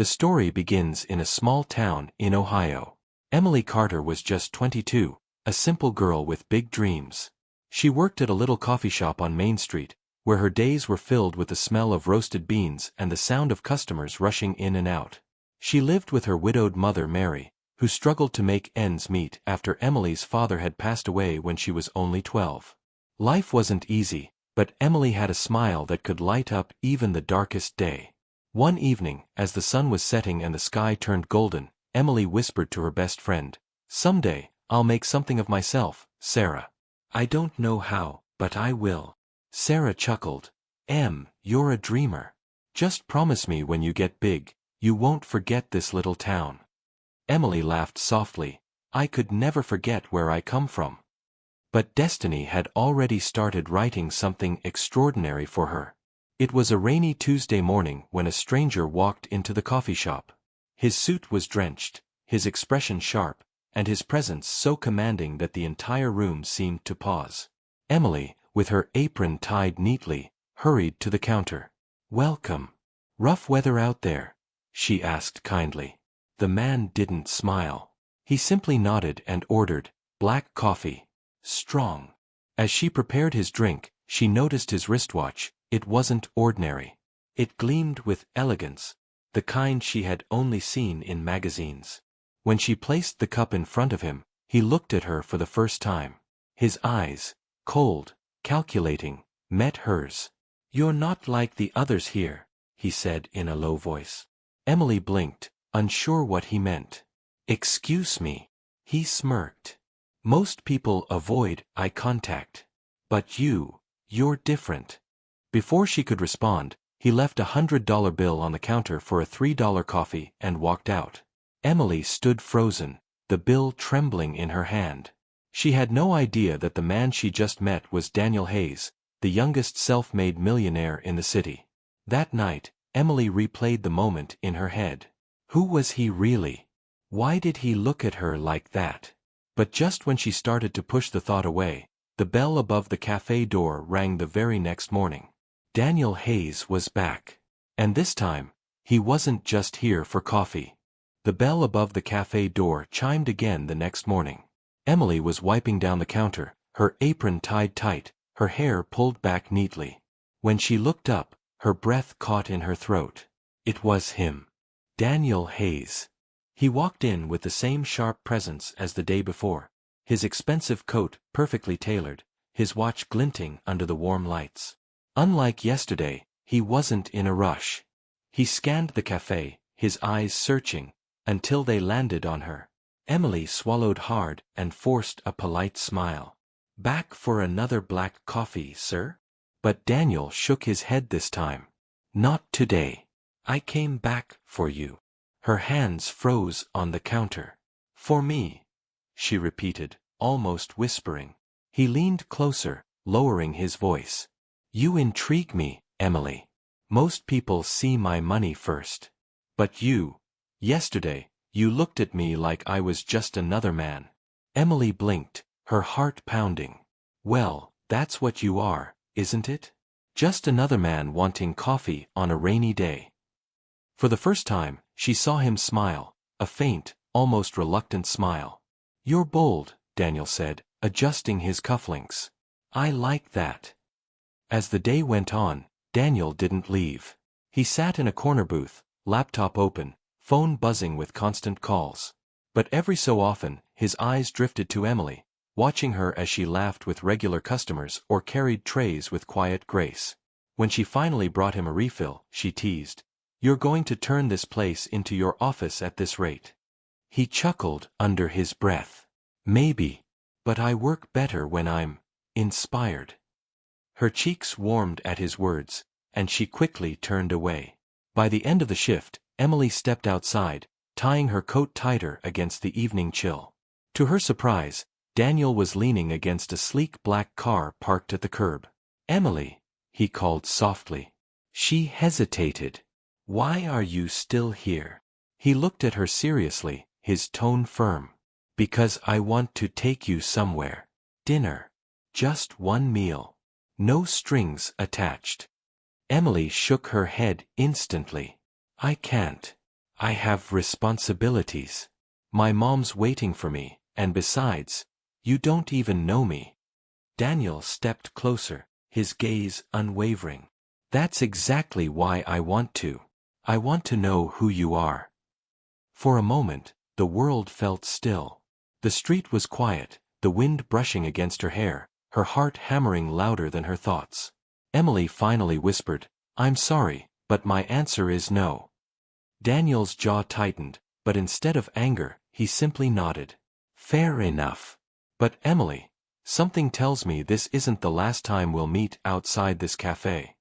The story begins in a small town in Ohio. Emily Carter was just 22, a simple girl with big dreams. She worked at a little coffee shop on Main Street, where her days were filled with the smell of roasted beans and the sound of customers rushing in and out. She lived with her widowed mother Mary, who struggled to make ends meet after Emily's father had passed away when she was only 12. Life wasn't easy, but Emily had a smile that could light up even the darkest day. One evening, as the sun was setting and the sky turned golden, Emily whispered to her best friend, "Someday, I'll make something of myself, Sarah. I don't know how, but I will." Sarah chuckled. You're a dreamer. Just promise me when you get big, you won't forget this little town." Emily laughed softly. "I could never forget where I come from." But destiny had already started writing something extraordinary for her. It was a rainy Tuesday morning when a stranger walked into the coffee shop. His suit was drenched, his expression sharp, and his presence so commanding that the entire room seemed to pause. Emily, with her apron tied neatly, hurried to the counter. "Welcome. Rough weather out there?" she asked kindly. The man didn't smile. He simply nodded and ordered, "Black coffee. Strong." As she prepared his drink, she noticed his wristwatch. It wasn't ordinary. It gleamed with elegance, the kind she had only seen in magazines. When she placed the cup in front of him, he looked at her for the first time. His eyes, cold, calculating, met hers. "You're not like the others here," he said in a low voice. Emily blinked, unsure what he meant. "Excuse me." He smirked. "Most people avoid eye contact. But you're different." Before she could respond, he left $100 bill on the counter for a $3 coffee and walked out. Emily stood frozen, the bill trembling in her hand. She had no idea that the man she just met was Daniel Hayes, the youngest self-made millionaire in the city. That night, Emily replayed the moment in her head. Who was he really? Why did he look at her like that? But just when she started to push the thought away, the bell above the cafe door rang the very next morning. Daniel Hayes was back. And this time, he wasn't just here for coffee. The bell above the cafe door chimed again the next morning. Emily was wiping down the counter, her apron tied tight, her hair pulled back neatly. When she looked up, her breath caught in her throat. It was him. Daniel Hayes. He walked in with the same sharp presence as the day before, his expensive coat perfectly tailored, his watch glinting under the warm lights. Unlike yesterday, he wasn't in a rush. He scanned the cafe, his eyes searching, until they landed on her. Emily swallowed hard and forced a polite smile. "Back for another black coffee, sir?" But Daniel shook his head this time. "Not today. I came back for you." Her hands froze on the counter. "For me," she repeated, almost whispering. He leaned closer, lowering his voice. "You intrigue me, Emily. Most people see my money first. But yesterday, you looked at me like I was just another man." Emily blinked, her heart pounding. "Well, that's what you are, isn't it? Just another man wanting coffee on a rainy day." For the first time, she saw him smile, a faint, almost reluctant smile. "You're bold," Daniel said, adjusting his cufflinks. "I like that." As the day went on, Daniel didn't leave. He sat in a corner booth, laptop open, phone buzzing with constant calls. But every so often, his eyes drifted to Emily, watching her as she laughed with regular customers or carried trays with quiet grace. When she finally brought him a refill, she teased, "You're going to turn this place into your office at this rate." He chuckled under his breath. "Maybe. But I work better when I'm inspired." Her cheeks warmed at his words, and she quickly turned away. By the end of the shift, Emily stepped outside, tying her coat tighter against the evening chill. To her surprise, Daniel was leaning against a sleek black car parked at the curb. "Emily," he called softly. She hesitated. "Why are you still here?" He looked at her seriously, his tone firm. "Because I want to take you somewhere. Dinner. Just one meal. No strings attached." Emily shook her head instantly. "I can't. I have responsibilities. My mom's waiting for me, and besides, you don't even know me. Daniel stepped closer, his gaze unwavering. That's exactly why I want to. I want to know who you are. For a moment, the world felt still. The street was quiet, the wind brushing against her hair, her heart hammering louder than her thoughts. Emily finally whispered, I'm sorry, but my answer is no. Daniel's jaw tightened, but instead of anger, he simply nodded. Fair enough. But Emily, something tells me this isn't the last time we'll meet outside this cafe.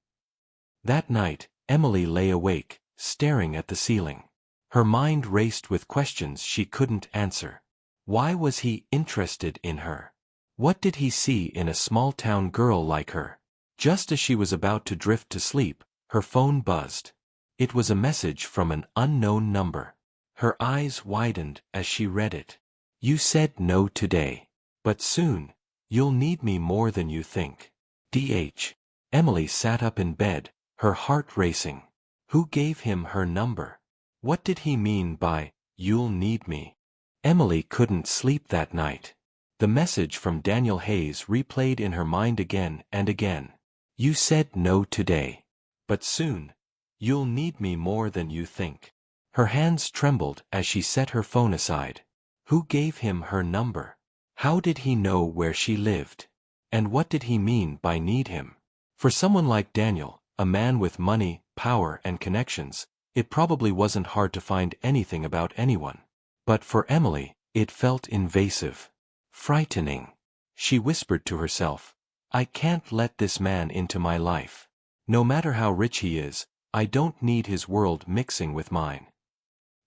That night, Emily lay awake, staring at the ceiling. Her mind raced with questions she couldn't answer. Why was he interested in her? What did he see in a small-town girl like her? Just as she was about to drift to sleep, her phone buzzed. It was a message from an unknown number. Her eyes widened as she read it. You said no today. But soon, you'll need me more than you think. DH. Emily sat up in bed, her heart racing. Who gave him her number? What did he mean by, you'll need me? Emily couldn't sleep that night. The message from Daniel Hayes replayed in her mind again and again. You said no today. But soon, you'll need me more than you think. Her hands trembled as she set her phone aside. Who gave him her number? How did he know where she lived? And what did he mean by need him? For someone like Daniel, a man with money, power, and connections, it probably wasn't hard to find anything about anyone. But for Emily, it felt invasive. Frightening. She whispered to herself, I can't let this man into my life. No matter how rich he is, I don't need his world mixing with mine.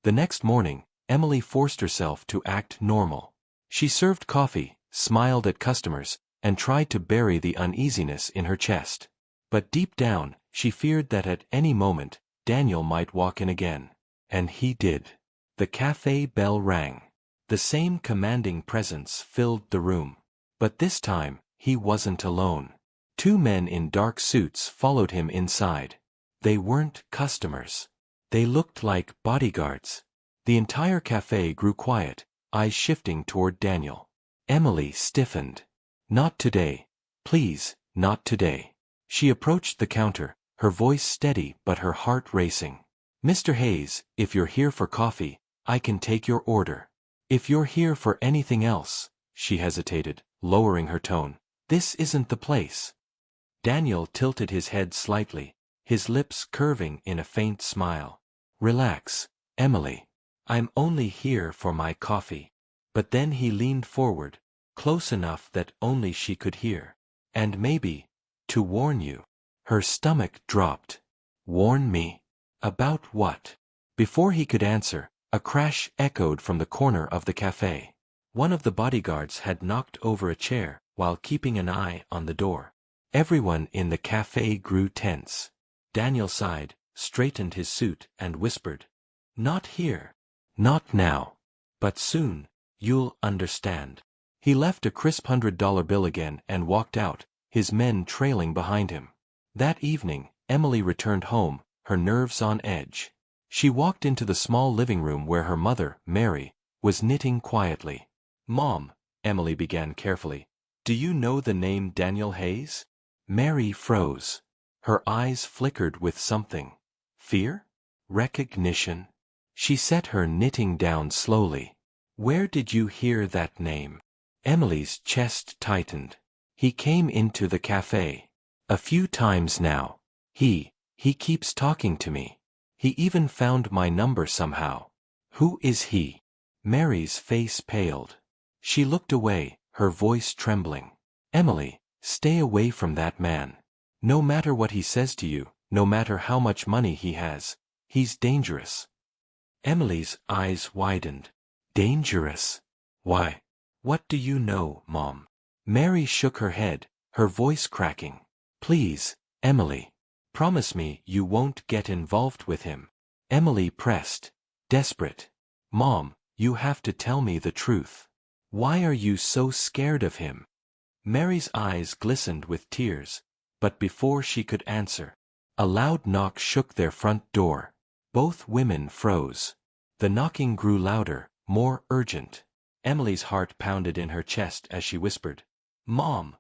The next morning, Emily forced herself to act normal. She served coffee, smiled at customers, and tried to bury the uneasiness in her chest. But deep down, she feared that at any moment, Daniel might walk in again. And he did. The cafe bell rang. The same commanding presence filled the room. But this time, he wasn't alone. Two men in dark suits followed him inside. They weren't customers. They looked like bodyguards. The entire cafe grew quiet, eyes shifting toward Daniel. Emily stiffened. Not today. Please, not today. She approached the counter, her voice steady but her heart racing. Mr. Hayes, if you're here for coffee, I can take your order. If you're here for anything else, she hesitated, lowering her tone, this isn't the place. Daniel tilted his head slightly, his lips curving in a faint smile. Relax, Emily. I'm only here for my coffee. But then he leaned forward, close enough that only she could hear. And maybe, to warn you. Her stomach dropped. Warn me? About what? Before he could answer, a crash echoed from the corner of the cafe. One of the bodyguards had knocked over a chair while keeping an eye on the door. Everyone in the cafe grew tense. Daniel sighed, straightened his suit, and whispered, Not here. Not now. But soon, you'll understand. He left a crisp $100 bill again and walked out, his men trailing behind him. That evening, Emily returned home, her nerves on edge. She walked into the small living room where her mother, Mary, was knitting quietly. Mom, Emily began carefully, do you know the name Daniel Hayes? Mary froze. Her eyes flickered with something. Fear? Recognition? She set her knitting down slowly. Where did you hear that name? Emily's chest tightened. He came into the cafe. A few times now. He keeps talking to me. He even found my number somehow. Who is he? Mary's face paled. She looked away, her voice trembling. Emily, stay away from that man. No matter what he says to you, no matter how much money he has, he's dangerous. Emily's eyes widened. Dangerous? Why? What do you know, Mom? Mary shook her head, her voice cracking. Please, Emily. Promise me you won't get involved with him. Emily pressed, desperate. Mom, you have to tell me the truth. Why are you so scared of him? Mary's eyes glistened with tears, but before she could answer, a loud knock shook their front door. Both women froze. The knocking grew louder, more urgent. Emily's heart pounded in her chest as she whispered, "Mom!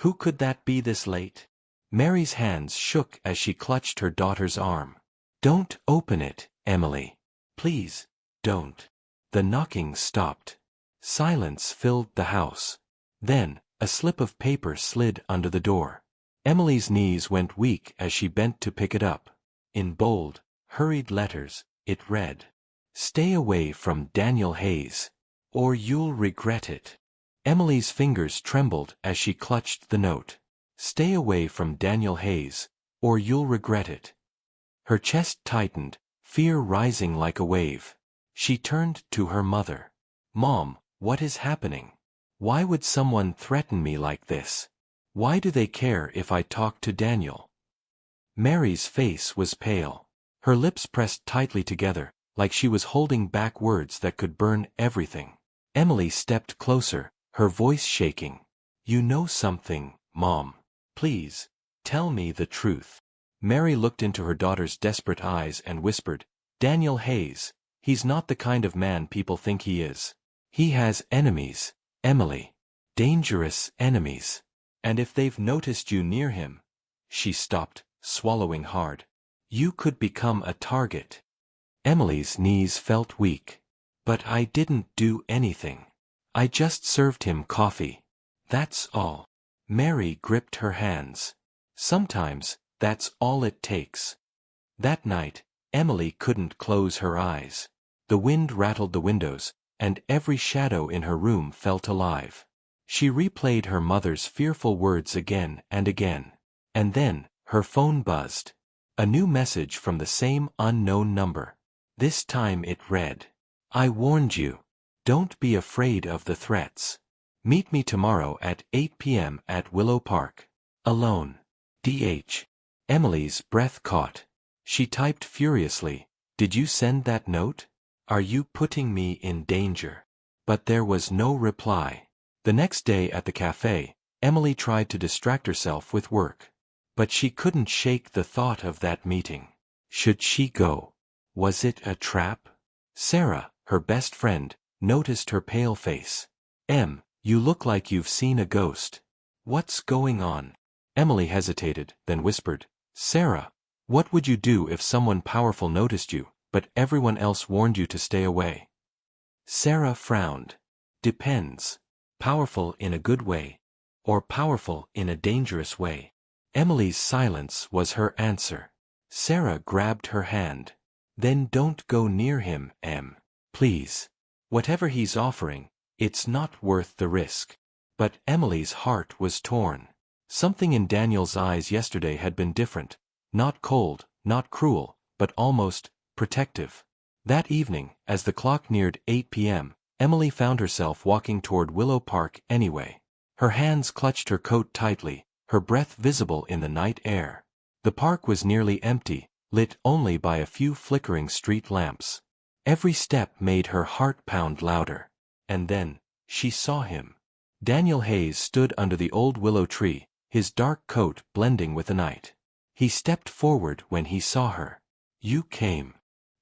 Who could that be this late?" Mary's hands shook as she clutched her daughter's arm. "Don't open it, Emily. Please, don't." The knocking stopped. Silence filled the house. Then, a slip of paper slid under the door. Emily's knees went weak as she bent to pick it up. In bold, hurried letters, it read, "Stay away from Daniel Hayes, or you'll regret it." Emily's fingers trembled as she clutched the note. "Stay away from Daniel Hayes, or you'll regret it." Her chest tightened, fear rising like a wave. She turned to her mother. "Mom, what is happening? Why would someone threaten me like this? Why do they care if I talk to Daniel?" Mary's face was pale. Her lips pressed tightly together, like she was holding back words that could burn everything. Emily stepped closer, her voice shaking. "You know something, Mom. Please, tell me the truth." Mary looked into her daughter's desperate eyes and whispered, "Daniel Hayes, he's not the kind of man people think he is. He has enemies, Emily. Dangerous enemies. And if they've noticed you near him—" She stopped, swallowing hard. "You could become a target." Emily's knees felt weak. "But I didn't do anything. I just served him coffee. That's all." Mary gripped her hands. "Sometimes, that's all it takes." That night, Emily couldn't close her eyes. The wind rattled the windows, and every shadow in her room felt alive. She replayed her mother's fearful words again and again. And then, her phone buzzed. A new message from the same unknown number. This time it read, "I warned you. Don't be afraid of the threats. Meet me tomorrow at 8 p.m. at Willow Park. Alone. D.H." Emily's breath caught. She typed furiously, "Did you send that note? Are you putting me in danger?" But there was no reply. The next day at the cafe, Emily tried to distract herself with work. But she couldn't shake the thought of that meeting. Should she go? Was it a trap? Sarah, her best friend, noticed her pale face. You look like you've seen a ghost. What's going on?" Emily hesitated, then whispered, "Sarah, what would you do if someone powerful noticed you, but everyone else warned you to stay away?" Sarah frowned. "Depends. Powerful in a good way, or powerful in a dangerous way." Emily's silence was her answer. Sarah grabbed her hand. "Then don't go near him, Please. Whatever he's offering, it's not worth the risk." But Emily's heart was torn. Something in Daniel's eyes yesterday had been different. Not cold, not cruel, but almost protective. That evening, as the clock neared 8 p.m., Emily found herself walking toward Willow Park anyway. Her hands clutched her coat tightly, her breath visible in the night air. The park was nearly empty, lit only by a few flickering street lamps. Every step made her heart pound louder. And then, she saw him. Daniel Hayes stood under the old willow tree, his dark coat blending with the night. He stepped forward when he saw her. "You came."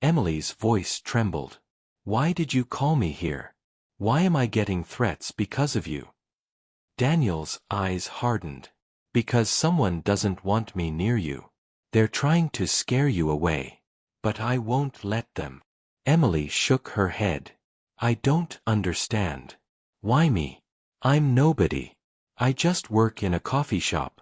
Emily's voice trembled. "Why did you call me here? Why am I getting threats because of you?" Daniel's eyes hardened. "Because someone doesn't want me near you. They're trying to scare you away. But I won't let them." Emily shook her head. "I don't understand. Why me? I'm nobody. I just work in a coffee shop."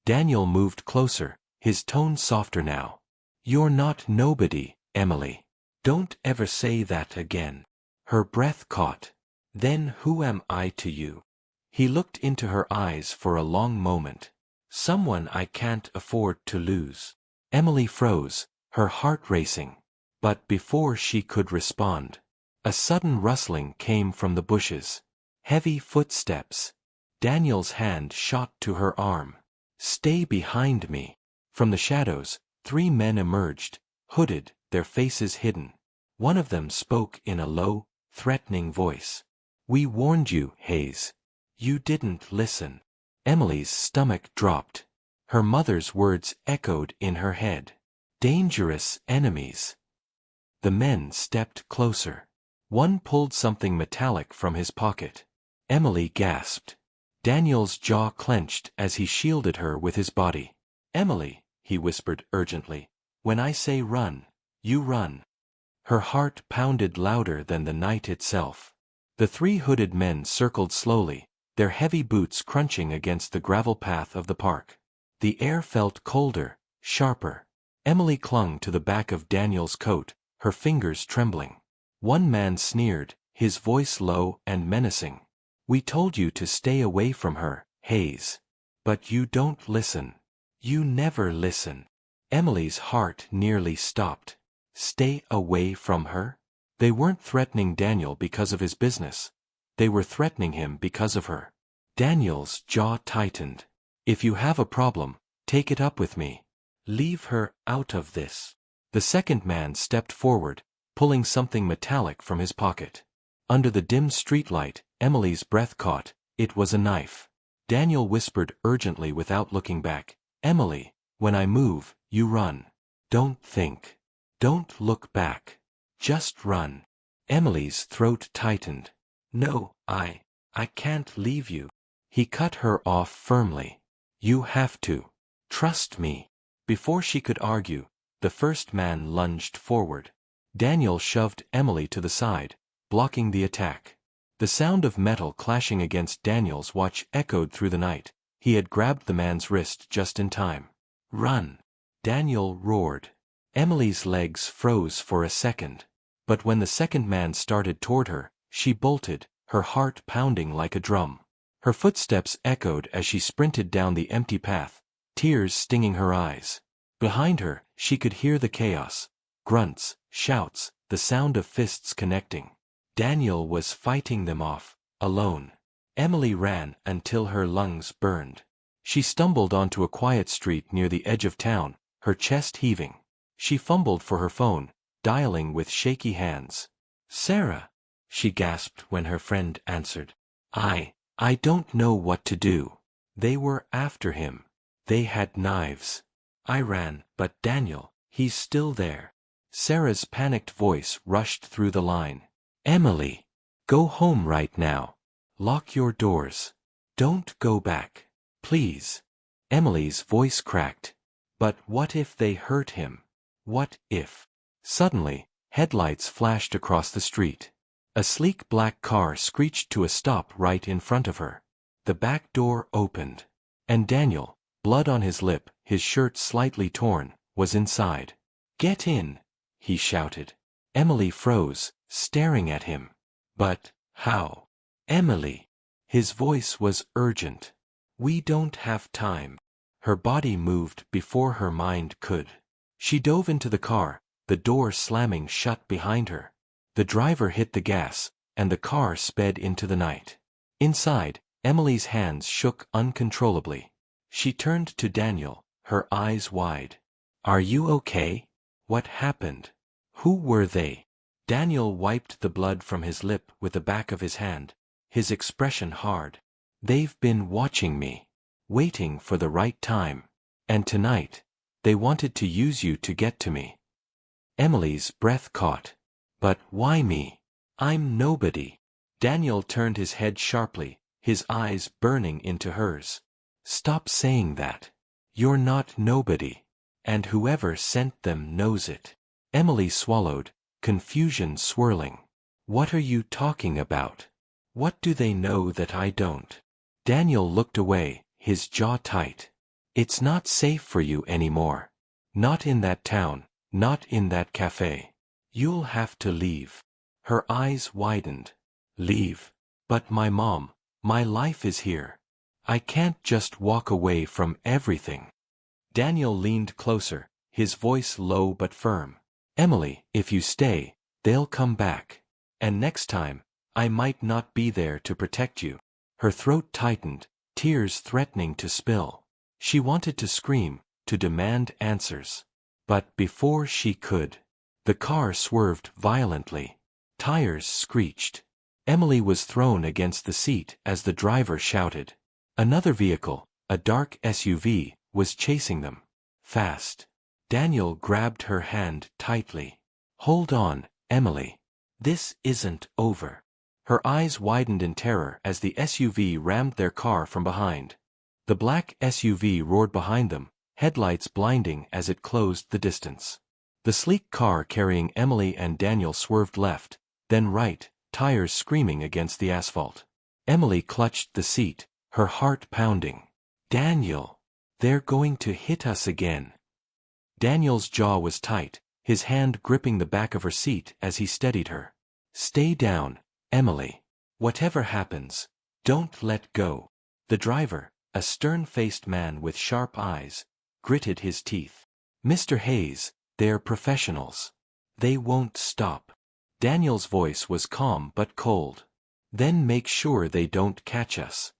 Daniel moved closer, his tone softer now. "You're not nobody, Emily. Don't ever say that again." Her breath caught. "Then who am I to you?" He looked into her eyes for a long moment. "Someone I can't afford to lose." Emily froze, her heart racing. But before she could respond, a sudden rustling came from the bushes. Heavy footsteps. Daniel's hand shot to her arm. "Stay behind me." From the shadows, 3 men emerged, hooded, their faces hidden. One of them spoke in a low, threatening voice. "We warned you, Hayes. You didn't listen." Emily's stomach dropped. Her mother's words echoed in her head. "Dangerous enemies." The men stepped closer. One pulled something metallic from his pocket. Emily gasped. Daniel's jaw clenched as he shielded her with his body. "Emily," he whispered urgently, "when I say run, you run." Her heart pounded louder than the night itself. The three hooded men circled slowly, their heavy boots crunching against the gravel path of the park. The air felt colder, sharper. Emily clung to the back of Daniel's coat, her fingers trembling. One man sneered, his voice low and menacing. "We told you to stay away from her, Hayes. But you don't listen. You never listen." Emily's heart nearly stopped. Stay away from her? They weren't threatening Daniel because of his business. They were threatening him because of her. Daniel's jaw tightened. "If you have a problem, take it up with me. Leave her out of this." The second man stepped forward, pulling something metallic from his pocket. Under the dim streetlight, Emily's breath caught. It was a knife. Daniel whispered urgently without looking back, "Emily, when I move, you run. Don't think. Don't look back. Just run." Emily's throat tightened. "No, I can't leave you." He cut her off firmly. "You have to. Trust me." Before she could argue, the first man lunged forward. Daniel shoved Emily to the side, blocking the attack. The sound of metal clashing against Daniel's watch echoed through the night. He had grabbed the man's wrist just in time. "Run!" Daniel roared. Emily's legs froze for a second. But when the second man started toward her, she bolted, her heart pounding like a drum. Her footsteps echoed as she sprinted down the empty path, tears stinging her eyes. Behind her, she could hear the chaos. Grunts, shouts, the sound of fists connecting. Daniel was fighting them off, alone. Emily ran until her lungs burned. She stumbled onto a quiet street near the edge of town, her chest heaving. She fumbled for her phone, dialing with shaky hands. "Sarah," she gasped when her friend answered. I don't know what to do. They were after him. They had knives. I ran, but Daniel, he's still there." Sarah's panicked voice rushed through the line. "Emily, go home right now. Lock your doors. Don't go back. Please." Emily's voice cracked. But what if they hurt him? What if? Suddenly, headlights flashed across the street. A sleek black car screeched to a stop right in front of her. The back door opened. And Daniel, blood on his lip, his shirt slightly torn, was inside. "Get in!" he shouted. Emily froze, staring at him. "But how? Emily!" His voice was urgent. "We don't have time." Her body moved before her mind could. She dove into the car, the door slamming shut behind her. The driver hit the gas, and the car sped into the night. Inside, Emily's hands shook uncontrollably. She turned to Daniel, her eyes wide. "Are you okay? What happened? Who were they?" Daniel wiped the blood from his lip with the back of his hand, his expression hard. "They've been watching me, waiting for the right time. And tonight, they wanted to use you to get to me." Emily's breath caught. "But why me? I'm nobody." Daniel turned his head sharply, his eyes burning into hers. "Stop saying that. You're not nobody. And whoever sent them knows it." Emily swallowed, confusion swirling. "What are you talking about? What do they know that I don't?" Daniel looked away, his jaw tight. "It's not safe for you anymore. Not in that town, not in that cafe. You'll have to leave." Her eyes widened. "Leave? But my mom, my life is here. I can't just walk away from everything." Daniel leaned closer, his voice low but firm. "Emily, if you stay, they'll come back. And next time, I might not be there to protect you." Her throat tightened, tears threatening to spill. She wanted to scream, to demand answers. But before she could, the car swerved violently. Tires screeched. Emily was thrown against the seat as the driver shouted. Another vehicle, a dark SUV, was chasing them. Fast. Daniel grabbed her hand tightly. Hold on, Emily. This isn't over. Her eyes widened in terror as the SUV rammed their car from behind. The black SUV roared behind them, headlights blinding as it closed the distance. The sleek car carrying Emily and Daniel swerved left, then right, tires screaming against the asphalt. Emily clutched the seat, her heart pounding. Daniel! They're going to hit us again. Daniel's jaw was tight, his hand gripping the back of her seat as he steadied her. Stay down, Emily. Whatever happens, don't let go. The driver, a stern-faced man with sharp eyes, gritted his teeth. Mr. Hayes, they're professionals. They won't stop. Daniel's voice was calm but cold. Then make sure they don't catch us.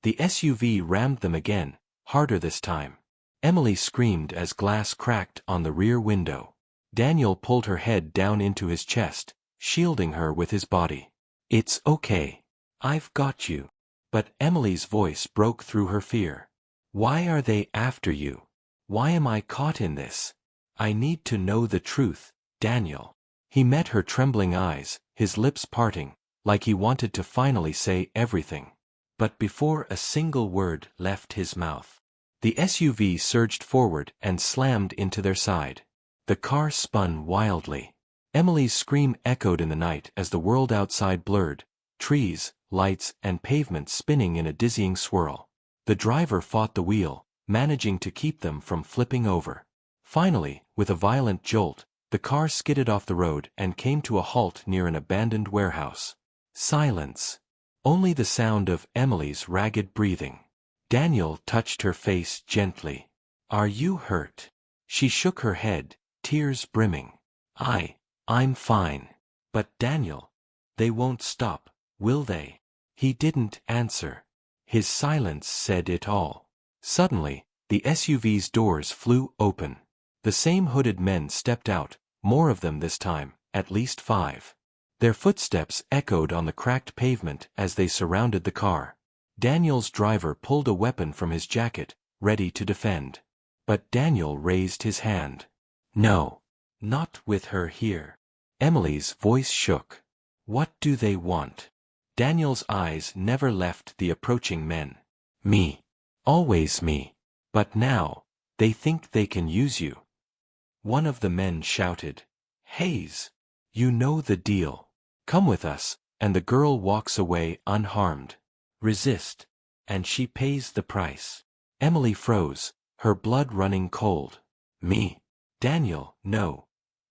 The SUV rammed them again, harder this time. Emily screamed as glass cracked on the rear window. Daniel pulled her head down into his chest, shielding her with his body. It's okay. I've got you. But Emily's voice broke through her fear. Why are they after you? Why am I caught in this? I need to know the truth, Daniel. He met her trembling eyes, his lips parting, like he wanted to finally say everything. But before a single word left his mouth, the SUV surged forward and slammed into their side. The car spun wildly. Emily's scream echoed in the night as the world outside blurred, trees, lights, and pavement spinning in a dizzying swirl. The driver fought the wheel, managing to keep them from flipping over. Finally, with a violent jolt, the car skidded off the road and came to a halt near an abandoned warehouse. Silence. Only the sound of Emily's ragged breathing. Daniel touched her face gently. Are you hurt? She shook her head, tears brimming. I'm fine. But Daniel, they won't stop, will they? He didn't answer. His silence said it all. Suddenly, the SUV's doors flew open. The same hooded men stepped out, more of them this time, at least 5. Their footsteps echoed on the cracked pavement as they surrounded the car. Daniel's driver pulled a weapon from his jacket, ready to defend. But Daniel raised his hand. No. Not with her here. Emily's voice shook. What do they want? Daniel's eyes never left the approaching men. Me. Always me. But now, they think they can use you. One of the men shouted. Hayes. You know the deal. Come with us, and the girl walks away unharmed. Resist, and she pays the price. Emily froze, her blood running cold. Me. Daniel, no.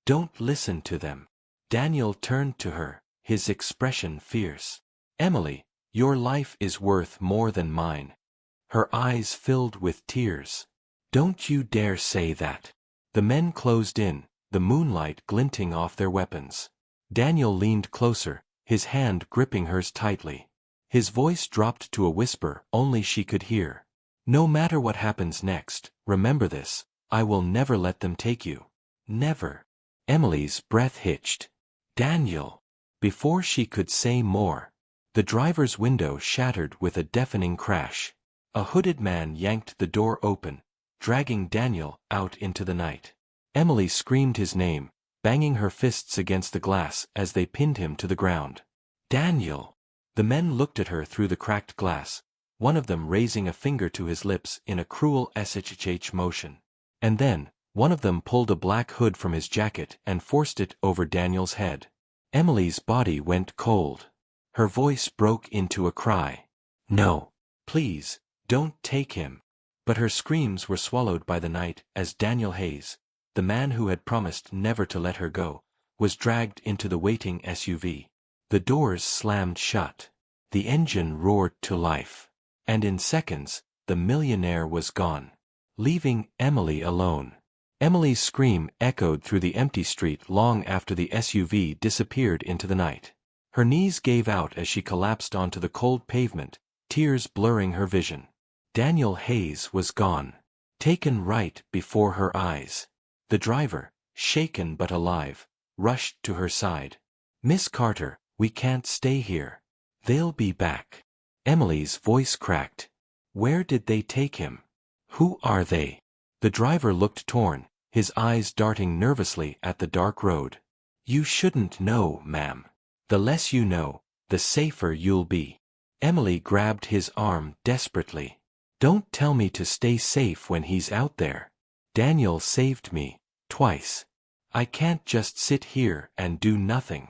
Don't listen to them. Daniel turned to her, his expression fierce. Emily, your life is worth more than mine. Her eyes filled with tears. Don't you dare say that. The men closed in, the moonlight glinting off their weapons. Daniel leaned closer, his hand gripping hers tightly. His voice dropped to a whisper only she could hear. No matter what happens next, remember this, I will never let them take you. Never. Emily's breath hitched. Daniel. Before she could say more, the driver's window shattered with a deafening crash. A hooded man yanked the door open, dragging Daniel out into the night. Emily screamed his name, banging her fists against the glass as they pinned him to the ground. Daniel! The men looked at her through the cracked glass, one of them raising a finger to his lips in a cruel shh motion. And then, one of them pulled a black hood from his jacket and forced it over Daniel's head. Emily's body went cold. Her voice broke into a cry. No. Please, don't take him. But her screams were swallowed by the night as Daniel Hayes, the man who had promised never to let her go, was dragged into the waiting SUV. The doors slammed shut. The engine roared to life. And in seconds, the Millionaire was gone, leaving Emily alone. Emily's scream echoed through the empty street long after the SUV disappeared into the night. Her knees gave out as she collapsed onto the cold pavement, tears blurring her vision. Daniel Hayes was gone, taken right before her eyes. The driver, shaken but alive, rushed to her side. Miss Carter, we can't stay here. They'll be back. Emily's voice cracked. Where did they take him? Who are they? The driver looked torn, his eyes darting nervously at the dark road. You shouldn't know, ma'am. The less you know, the safer you'll be. Emily grabbed his arm desperately. Don't tell me to stay safe when he's out there. Daniel saved me, twice. I can't just sit here and do nothing.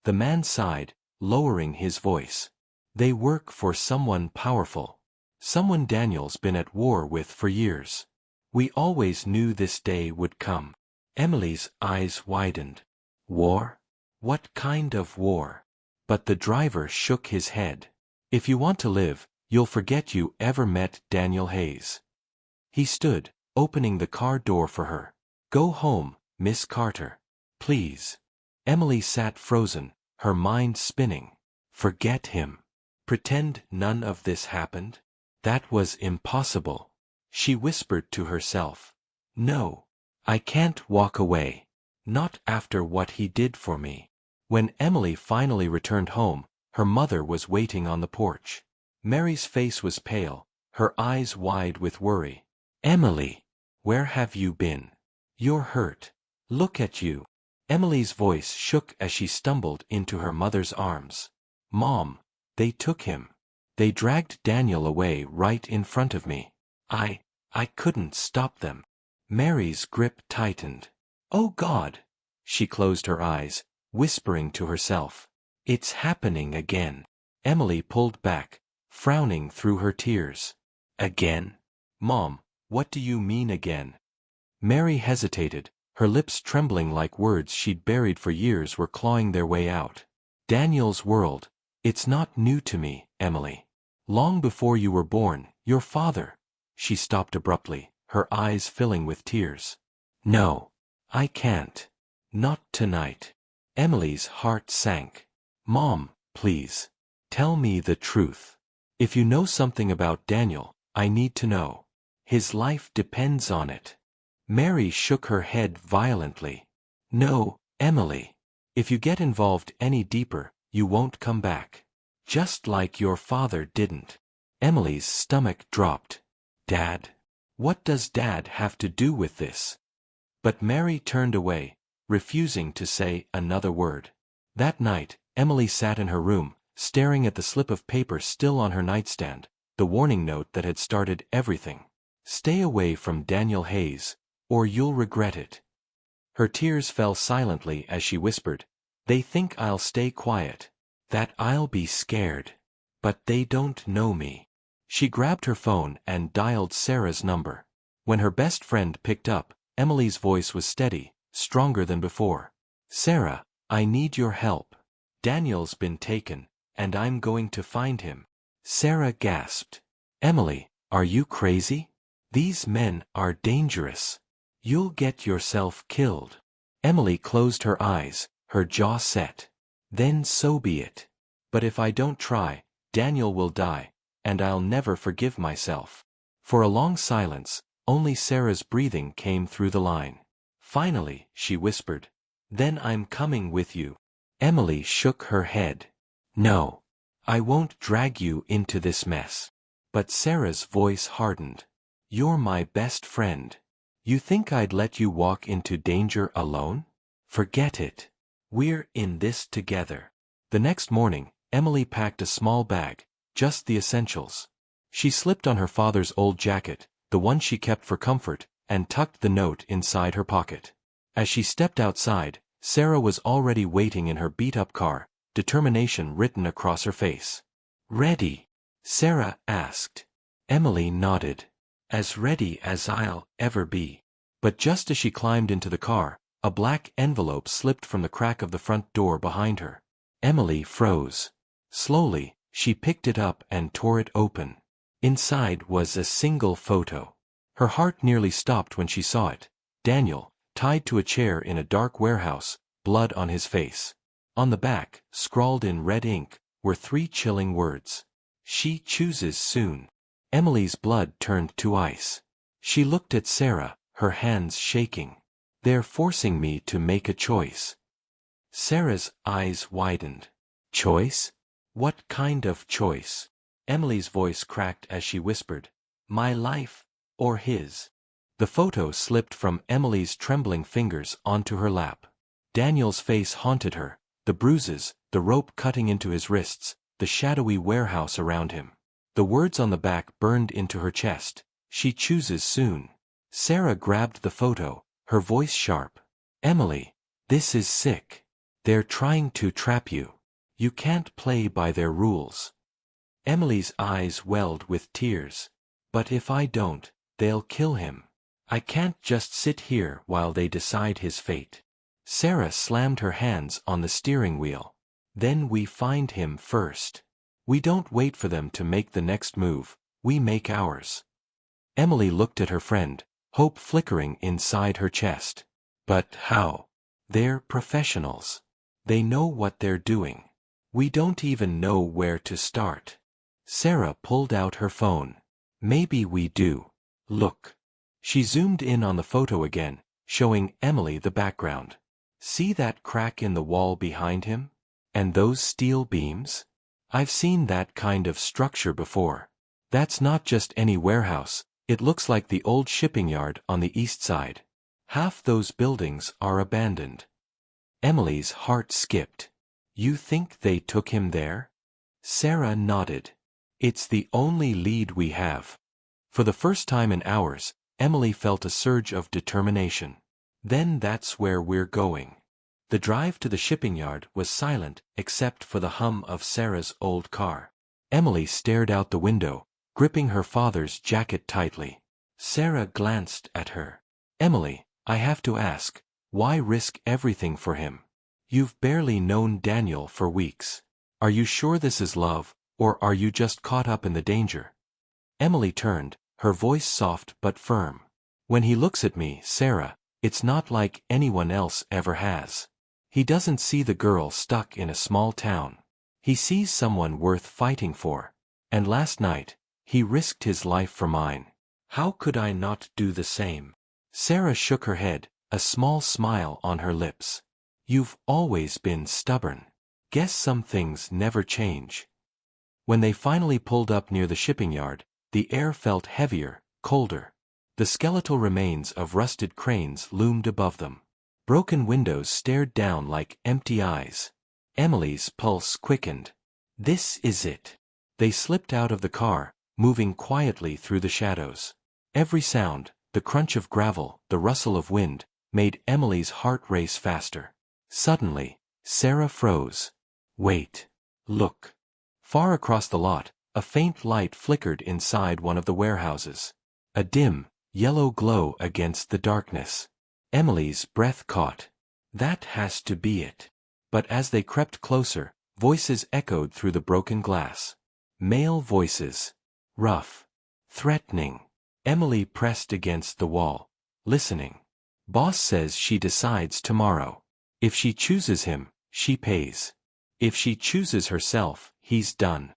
The man sighed, lowering his voice. They work for someone powerful. Someone Daniel's been at war with for years. We always knew this day would come. Emily's eyes widened. War? What kind of war? But the driver shook his head. If you want to live, you'll forget you ever met Daniel Hayes. He stood, opening the car door for her. Go home, Miss Carter. Please. Emily sat frozen, her mind spinning. Forget him. Pretend none of this happened? That was impossible. She whispered to herself. No. I can't walk away. Not after what he did for me. When Emily finally returned home, her mother was waiting on the porch. Mary's face was pale, her eyes wide with worry. Emily, where have you been? You're hurt. Look at you. Emily's voice shook as she stumbled into her mother's arms. Mom, they took him. They dragged Daniel away right in front of me. I couldn't stop them. Mary's grip tightened. Oh God! She closed her eyes, whispering to herself. It's happening again. Emily pulled back, frowning through her tears. Again? Mom, what do you mean again? Mary hesitated, her lips trembling like words she'd buried for years were clawing their way out. Daniel's world. It's not new to me, Emily. Long before you were born, your father. She stopped abruptly, her eyes filling with tears. No. I can't. Not tonight. Emily's heart sank. Mom, please. Tell me the truth. If you know something about Daniel, I need to know. His life depends on it. Mary shook her head violently. No, Emily. If you get involved any deeper, you won't come back. Just like your father didn't. Emily's stomach dropped. Dad? What does Dad have to do with this? But Mary turned away, refusing to say another word. That night, Emily sat in her room, staring at the slip of paper still on her nightstand, the warning note that had started everything. Stay away from Daniel Hayes, or you'll regret it. Her tears fell silently as she whispered, They think I'll stay quiet, that I'll be scared. But they don't know me. She grabbed her phone and dialed Sarah's number. When her best friend picked up, Emily's voice was steady, stronger than before. Sarah, I need your help. Daniel's been taken, and I'm going to find him. Sarah gasped. Emily, are you crazy? These men are dangerous. You'll get yourself killed. Emily closed her eyes, her jaw set. Then so be it. But if I don't try, Daniel will die, and I'll never forgive myself. For a long silence, only Sarah's breathing came through the line. Finally, she whispered, Then I'm coming with you. Emily shook her head. No. I won't drag you into this mess. But Sarah's voice hardened. You're my best friend. You think I'd let you walk into danger alone? Forget it. We're in this together. The next morning, Emily packed a small bag, just the essentials. She slipped on her father's old jacket, the one she kept for comfort, and tucked the note inside her pocket. As she stepped outside, Sarah was already waiting in her beat-up car, determination written across her face. Ready? Sarah asked. Emily nodded. As ready as I'll ever be. But just as she climbed into the car, a black envelope slipped from the crack of the front door behind her. Emily froze. Slowly, she picked it up and tore it open. Inside was a single photo. Her heart nearly stopped when she saw it. Daniel, tied to a chair in a dark warehouse, blood on his face. On the back, scrawled in red ink, were 3 chilling words. She chooses soon. Emily's blood turned to ice. She looked at Sarah, her hands shaking. They're forcing me to make a choice. Sarah's eyes widened. Choice? What kind of choice? Emily's voice cracked as she whispered, My life, or his. The photo slipped from Emily's trembling fingers onto her lap. Daniel's face haunted her, the bruises, the rope cutting into his wrists, the shadowy warehouse around him. The words on the back burned into her chest. She chooses soon. Sarah grabbed the photo, her voice sharp. Emily, this is sick. They're trying to trap you. You can't play by their rules. Emily's eyes welled with tears. But if I don't, they'll kill him. I can't just sit here while they decide his fate. Sarah slammed her hands on the steering wheel. Then we find him first. We don't wait for them to make the next move, we make ours. Emily looked at her friend, hope flickering inside her chest. But how? They're professionals. They know what they're doing. We don't even know where to start. Sarah pulled out her phone. Maybe we do. Look. She zoomed in on the photo again, showing Emily the background. See that crack in the wall behind him? And those steel beams? I've seen that kind of structure before. That's not just any warehouse, it looks like the old shipping yard on the east side. Half those buildings are abandoned. Emily's heart skipped. You think they took him there? Sarah nodded. It's the only lead we have. For the first time in hours, Emily felt a surge of determination. Then that's where we're going. The drive to the shipping yard was silent except for the hum of Sarah's old car. Emily stared out the window, gripping her father's jacket tightly. Sarah glanced at her. Emily, I have to ask, why risk everything for him? You've barely known Daniel for weeks. Are you sure this is love, or are you just caught up in the danger? Emily turned, her voice soft but firm. When he looks at me, Sarah, it's not like anyone else ever has. He doesn't see the girl stuck in a small town. He sees someone worth fighting for. And last night, he risked his life for mine. How could I not do the same? Sarah shook her head, a small smile on her lips. You've always been stubborn. Guess some things never change. When they finally pulled up near the shipping yard, the air felt heavier, colder. The skeletal remains of rusted cranes loomed above them. Broken windows stared down like empty eyes. Emily's pulse quickened. This is it. They slipped out of the car, moving quietly through the shadows. Every sound, the crunch of gravel, the rustle of wind, made Emily's heart race faster. Suddenly, Sarah froze. Wait. Look. Far across the lot, a faint light flickered inside one of the warehouses. A dim, yellow glow against the darkness. Emily's breath caught. That has to be it. But as they crept closer, voices echoed through the broken glass. Male voices. Rough. Threatening. Emily pressed against the wall, listening. Boss says she decides tomorrow. If she chooses him, she pays. If she chooses herself, he's done.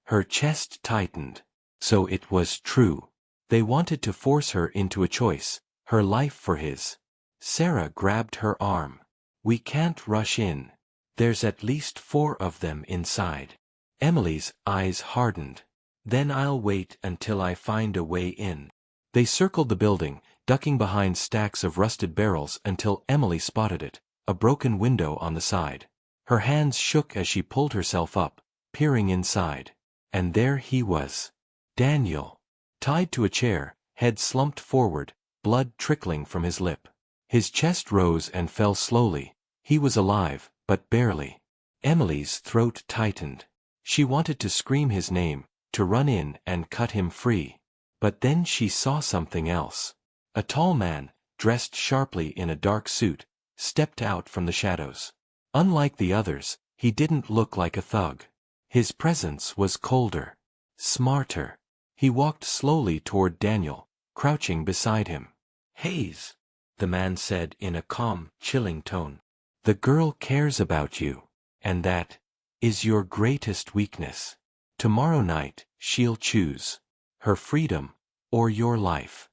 Her chest tightened. So it was true. They wanted to force her into a choice, her life for his. Sarah grabbed her arm. We can't rush in. There's at least 4 of them inside. Emily's eyes hardened. Then I'll wait until I find a way in. They circled the building, ducking behind stacks of rusted barrels until Emily spotted it, a broken window on the side. Her hands shook as she pulled herself up, peering inside. And there he was. Daniel. Tied to a chair, head slumped forward, blood trickling from his lip. His chest rose and fell slowly. He was alive, but barely. Emily's throat tightened. She wanted to scream his name, to run in and cut him free. But then she saw something else. A tall man, dressed sharply in a dark suit, stepped out from the shadows. Unlike the others, he didn't look like a thug. His presence was colder. Smarter. He walked slowly toward Daniel, crouching beside him. Hayes, the man said in a calm, chilling tone. The girl cares about you. And that is your greatest weakness. Tomorrow night, she'll choose her freedom or your life.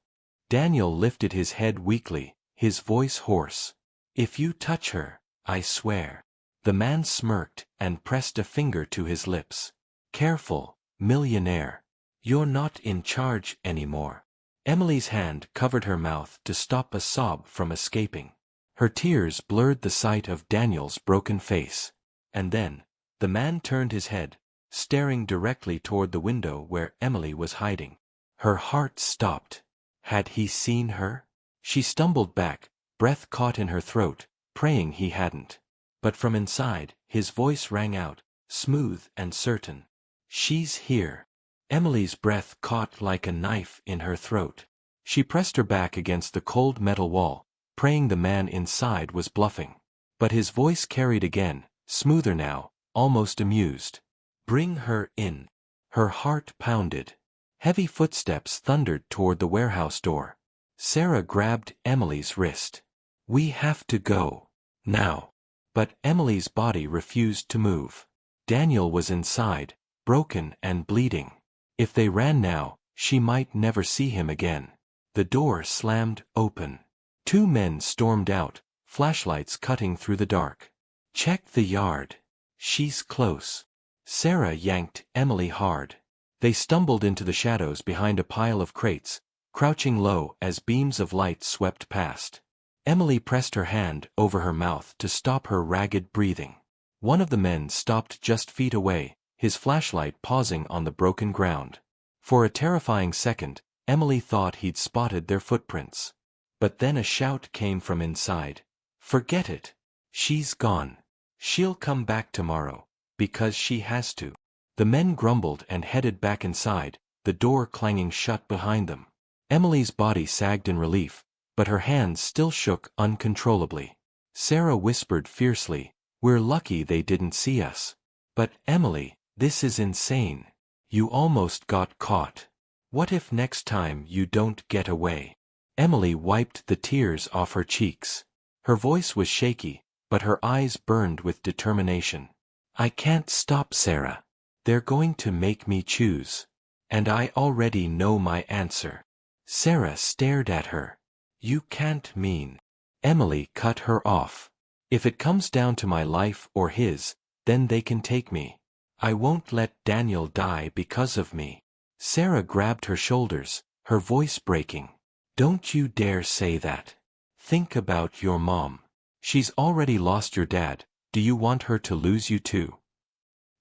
Daniel lifted his head weakly, his voice hoarse. If you touch her, I swear. The man smirked and pressed a finger to his lips. Careful, millionaire. You're not in charge anymore. Emily's hand covered her mouth to stop a sob from escaping. Her tears blurred the sight of Daniel's broken face. And then, the man turned his head, staring directly toward the window where Emily was hiding. Her heart stopped. Had he seen her? She stumbled back, breath caught in her throat, praying he hadn't. But from inside, his voice rang out, smooth and certain. "She's here." Emily's breath caught like a knife in her throat. She pressed her back against the cold metal wall, praying the man inside was bluffing. But his voice carried again, smoother now, almost amused. "Bring her in." Her heart pounded. Heavy footsteps thundered toward the warehouse door. Sarah grabbed Emily's wrist. "We have to go. Now." But Emily's body refused to move. Daniel was inside, broken and bleeding. If they ran now, she might never see him again. The door slammed open. Two men stormed out, flashlights cutting through the dark. "Check the yard. She's close." Sarah yanked Emily hard. They stumbled into the shadows behind a pile of crates, crouching low as beams of light swept past. Emily pressed her hand over her mouth to stop her ragged breathing. One of the men stopped just feet away, his flashlight pausing on the broken ground. For a terrifying second, Emily thought he'd spotted their footprints. But then a shout came from inside. "Forget it. She's gone. She'll come back tomorrow, because she has to." The men grumbled and headed back inside, the door clanging shut behind them. Emily's body sagged in relief, but her hands still shook uncontrollably. Sarah whispered fiercely, "We're lucky they didn't see us." "But Emily, this is insane. You almost got caught. What if next time you don't get away?" Emily wiped the tears off her cheeks. Her voice was shaky, but her eyes burned with determination. "I can't stop Sarah. They're going to make me choose. And I already know my answer." Sarah stared at her. "You can't mean." Emily cut her off. "If it comes down to my life or his, then they can take me. I won't let Daniel die because of me." Sarah grabbed her shoulders, her voice breaking. "Don't you dare say that. Think about your mom. She's already lost your dad. Do you want her to lose you too?"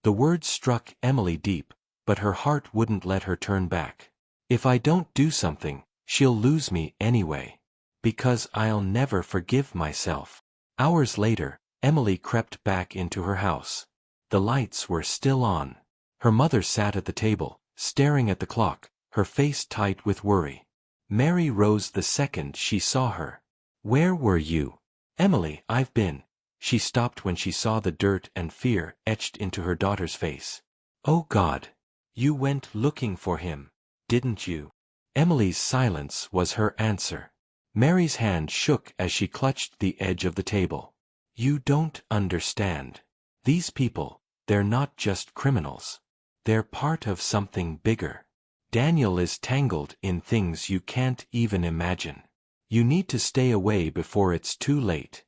The words struck Emily deep, but her heart wouldn't let her turn back. "If I don't do something, she'll lose me anyway. Because I'll never forgive myself." Hours later, Emily crept back into her house. The lights were still on. Her mother sat at the table, staring at the clock, her face tight with worry. Mary rose the second she saw her. "Where were you?" "Emily, I've been." She stopped when she saw the dirt and fear etched into her daughter's face. "Oh God. You went looking for him, didn't you?" Emily's silence was her answer. Mary's hand shook as she clutched the edge of the table. "You don't understand. These people, they're not just criminals. They're part of something bigger. Daniel is tangled in things you can't even imagine. You need to stay away before it's too late."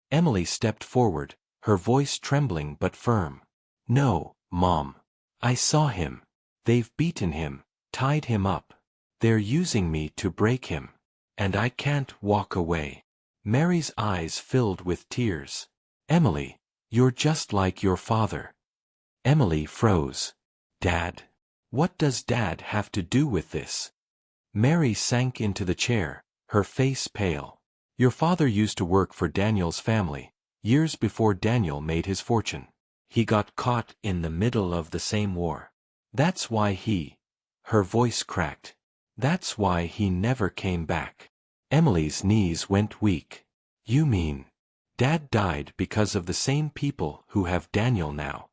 Emily stepped forward, her voice trembling but firm. "No, Mom. I saw him. They've beaten him, tied him up. They're using me to break him. And I can't walk away." Mary's eyes filled with tears. "Emily, you're just like your father." Emily froze. "Dad? What does Dad have to do with this?" Mary sank into the chair, her face pale. "Your father used to work for Daniel's family, years before Daniel made his fortune. He got caught in the middle of the same war. That's why he—" Her voice cracked. "That's why he never came back." Emily's knees went weak. "You mean, Dad died because of the same people who have Daniel now?"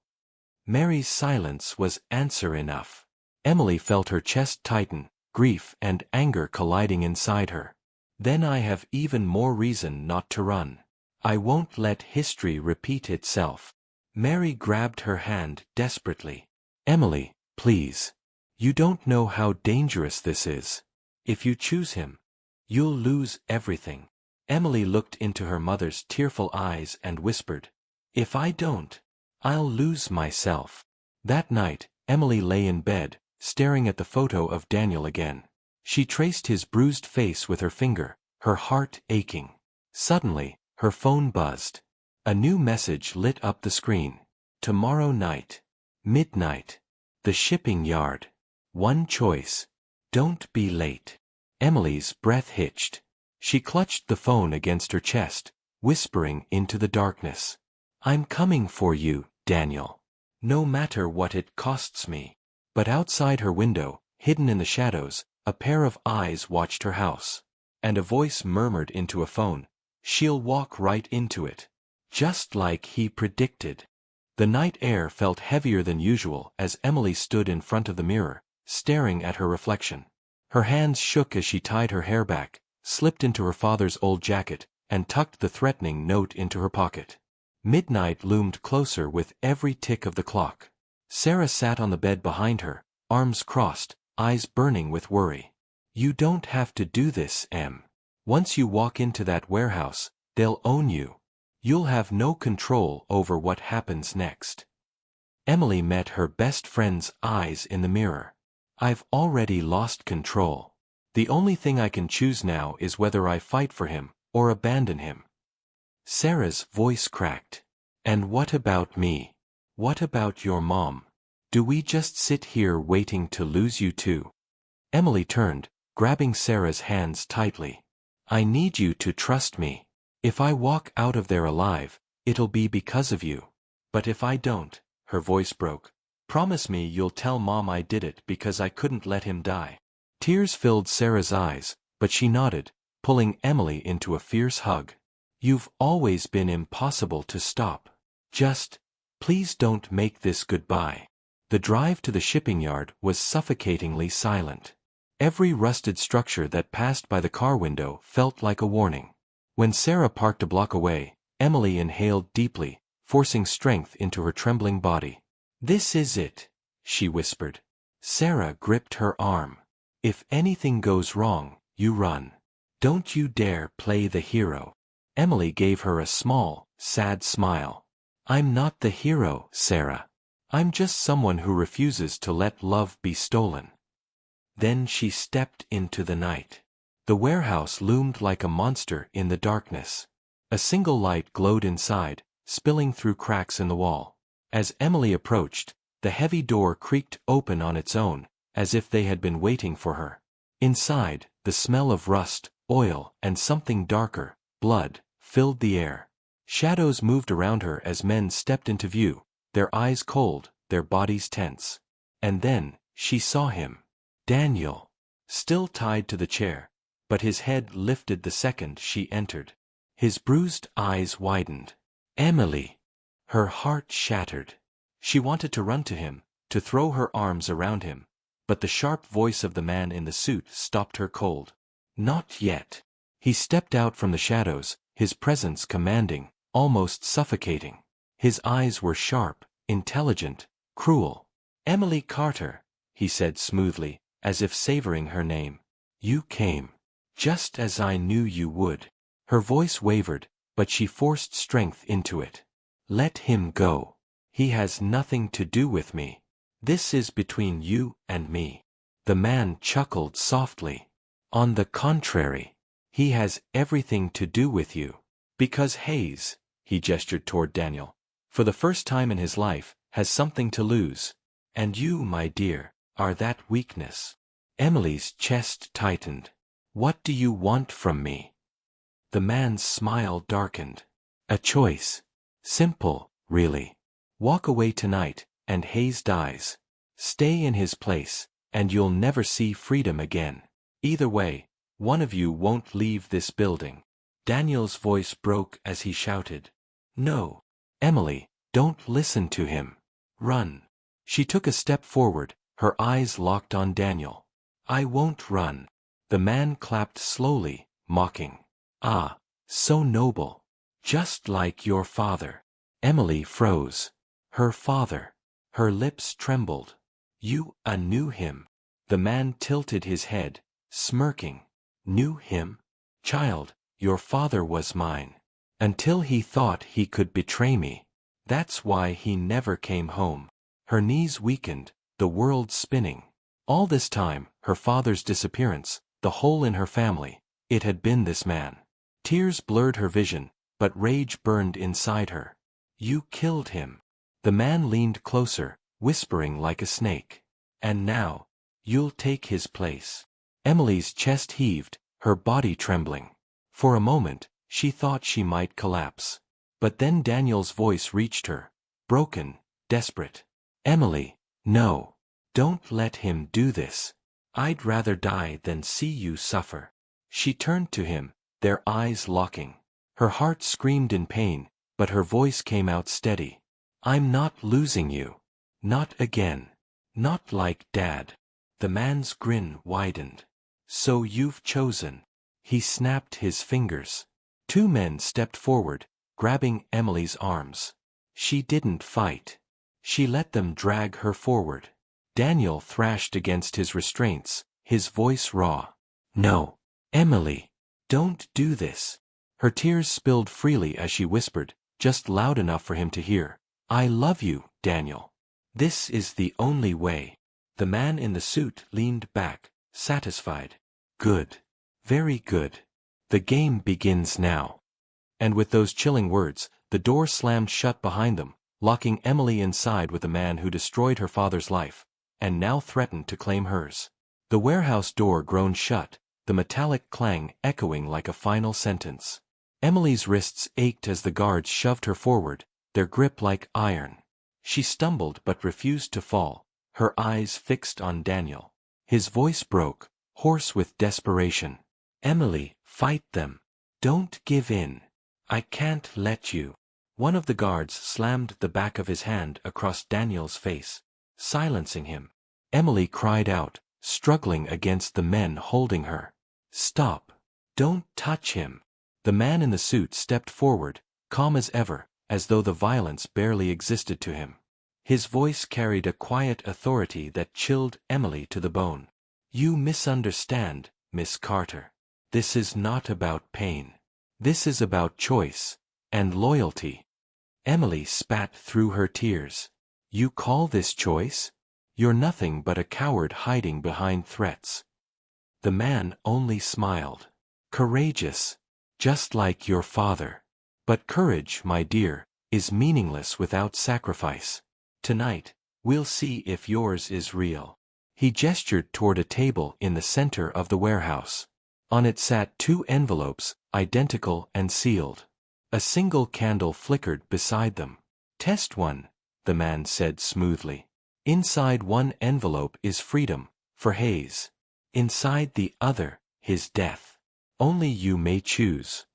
Mary's silence was answer enough. Emily felt her chest tighten, grief and anger colliding inside her. "Then I have even more reason not to run. I won't let history repeat itself." Mary grabbed her hand desperately. "Emily, please. You don't know how dangerous this is. If you choose him, you'll lose everything." Emily looked into her mother's tearful eyes and whispered, "If I don't, I'll lose myself." That night, Emily lay in bed, staring at the photo of Daniel again. She traced his bruised face with her finger, her heart aching. Suddenly, Her phone buzzed. A new message lit up the screen. Tomorrow night. Midnight. The shipping yard. One choice. Don't be late. Emily's breath hitched. She clutched the phone against her chest, whispering into the darkness. I'm coming for you, Daniel. No matter what it costs me. But outside her window, hidden in the shadows, a pair of eyes watched her house. And a voice murmured into a phone, "She'll walk right into it." Just like he predicted. The night air felt heavier than usual as Emily stood in front of the mirror, staring at her reflection. Her hands shook as she tied her hair back, slipped into her father's old jacket, and tucked the threatening note into her pocket. Midnight loomed closer with every tick of the clock. Sarah sat on the bed behind her, arms crossed, eyes burning with worry. You don't have to do this, Em. Once you walk into that warehouse, they'll own you. You'll have no control over what happens next. Emily met her best friend's eyes in the mirror. I've already lost control. The only thing I can choose now is whether I fight for him or abandon him. Sarah's voice cracked. And what about me? What about your mom? Do we just sit here waiting to lose you too? Emily turned, grabbing Sarah's hands tightly. I need you to trust me. If I walk out of there alive, it'll be because of you. But if I don't, her voice broke. Promise me you'll tell Mom I did it because I couldn't let him die. Tears filled Sarah's eyes, but she nodded, pulling Emily into a fierce hug. You've always been impossible to stop. Just, please don't make this goodbye. The drive to the shipping yard was suffocatingly silent. Every rusted structure that passed by the car window felt like a warning. When Sarah parked a block away, Emily inhaled deeply, forcing strength into her trembling body. This is it, she whispered. Sarah gripped her arm. If anything goes wrong, you run. Don't you dare play the hero. Emily gave her a small, sad smile. I'm not the hero, Sarah. I'm just someone who refuses to let love be stolen. Then she stepped into the night. The warehouse loomed like a monster in the darkness. A single light glowed inside, spilling through cracks in the wall. As Emily approached, the heavy door creaked open on its own, as if they had been waiting for her. Inside, the smell of rust, oil, and something darker, blood, filled the air. Shadows moved around her as men stepped into view, their eyes cold, their bodies tense. And then, she saw him. Daniel. Still tied to the chair, but his head lifted the second she entered. His bruised eyes widened. Emily. Her heart shattered. She wanted to run to him, to throw her arms around him, but the sharp voice of the man in the suit stopped her cold. Not yet. He stepped out from the shadows, his presence commanding, almost suffocating. His eyes were sharp, intelligent, cruel. Emily Carter, he said smoothly, as if savoring her name. You came. Just as I knew you would. Her voice wavered, but she forced strength into it. Let him go. He has nothing to do with me. This is between you and me. The man chuckled softly. On the contrary, he has everything to do with you. Because Hayes, he gestured toward Daniel, for the first time in his life, has something to lose. And you, my dear, are that weakness. Emily's chest tightened. What do you want from me? The man's smile darkened. A choice. Simple, really. Walk away tonight, and Hayes dies. Stay in his place, and you'll never see freedom again. Either way, one of you won't leave this building. Daniel's voice broke as he shouted. No. Emily, don't listen to him. Run. She took a step forward, her eyes locked on Daniel. I won't run. The man clapped slowly, mocking. Ah, so noble. Just like your father. Emily froze. Her father. Her lips trembled. You knew him. The man tilted his head, smirking. Knew him? Child, your father was mine. Until he thought he could betray me. That's why he never came home. Her knees weakened, the world spinning. All this time, her father's disappearance, the hole in her family, it had been this man. Tears blurred her vision, but rage burned inside her. You killed him. The man leaned closer, whispering like a snake. And now, you'll take his place. Emily's chest heaved, her body trembling. For a moment, she thought she might collapse. But then Daniel's voice reached her, broken, desperate. Emily, no. Don't let him do this. I'd rather die than see you suffer. She turned to him, their eyes locking. Her heart screamed in pain, but her voice came out steady. I'm not losing you. Not again. Not like Dad. The man's grin widened. So you've chosen. He snapped his fingers. Two men stepped forward, grabbing Emily's arms. She didn't fight. She let them drag her forward. Daniel thrashed against his restraints, his voice raw. No. Emily. Don't do this. Her tears spilled freely as she whispered, just loud enough for him to hear. I love you, Daniel. This is the only way. The man in the suit leaned back, satisfied. Good. Very good. The game begins now. And with those chilling words, the door slammed shut behind them, locking Emily inside with the man who destroyed her father's life, and now threatened to claim hers. The warehouse door groaned shut, the metallic clang echoing like a final sentence. Emily's wrists ached as the guards shoved her forward, their grip like iron. She stumbled but refused to fall, her eyes fixed on Daniel. His voice broke, hoarse with desperation. Emily, fight them. Don't give in. I can't let you. One of the guards slammed the back of his hand across Daniel's face, silencing him. Emily cried out, struggling against the men holding her. Stop. Don't touch him. The man in the suit stepped forward, calm as ever, as though the violence barely existed to him. His voice carried a quiet authority that chilled Emily to the bone. You misunderstand, Miss Carter. This is not about pain. This is about choice and loyalty. Emily spat through her tears. You call this choice? You're nothing but a coward hiding behind threats. The man only smiled. Courageous, just like your father. But courage, my dear, is meaningless without sacrifice. Tonight, we'll see if yours is real. He gestured toward a table in the center of the warehouse. On it sat two envelopes, identical and sealed. A single candle flickered beside them. Test one, the man said smoothly. Inside one envelope is freedom, for Hayes. Inside the other, his death. Only you may choose.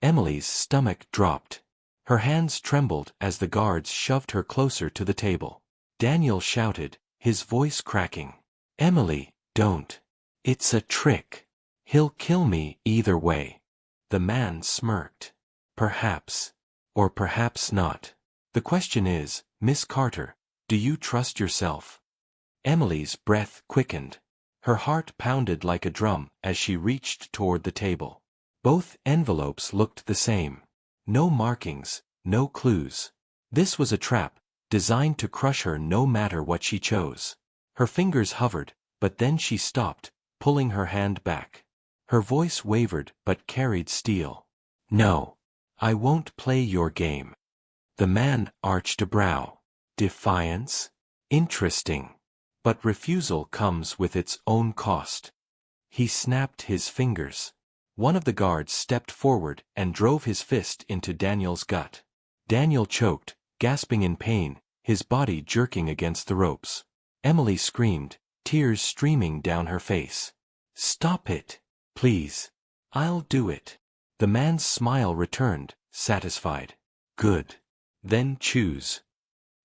Emily's stomach dropped. Her hands trembled as the guards shoved her closer to the table. Daniel shouted, his voice cracking. Emily, don't. It's a trick. He'll kill me either way. The man smirked. Perhaps. Or perhaps not. The question is, Miss Carter, do you trust yourself? Emily's breath quickened. Her heart pounded like a drum as she reached toward the table. Both envelopes looked the same. No markings, no clues. This was a trap, designed to crush her no matter what she chose. Her fingers hovered, but then she stopped, pulling her hand back. Her voice wavered but carried steel. No. I won't play your game. The man arched a brow. Defiance? Interesting. But refusal comes with its own cost. He snapped his fingers. One of the guards stepped forward and drove his fist into Daniel's gut. Daniel choked, gasping in pain, his body jerking against the ropes. Emily screamed, tears streaming down her face. Stop it, please. I'll do it. The man's smile returned, satisfied. Good. Then choose.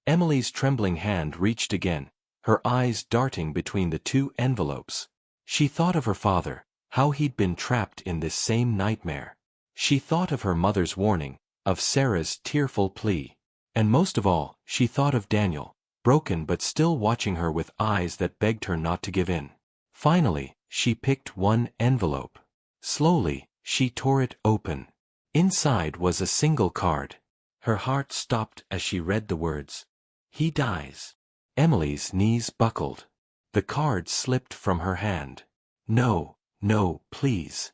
Emily's trembling hand reached again, her eyes darting between the two envelopes. She thought of her father, how he'd been trapped in this same nightmare. She thought of her mother's warning, of Sarah's tearful plea. And most of all, she thought of Daniel, broken but still watching her with eyes that begged her not to give in. Finally, she picked one envelope. Slowly, she tore it open. Inside was a single card. Her heart stopped as she read the words. He dies. Emily's knees buckled. The card slipped from her hand. No, no, please.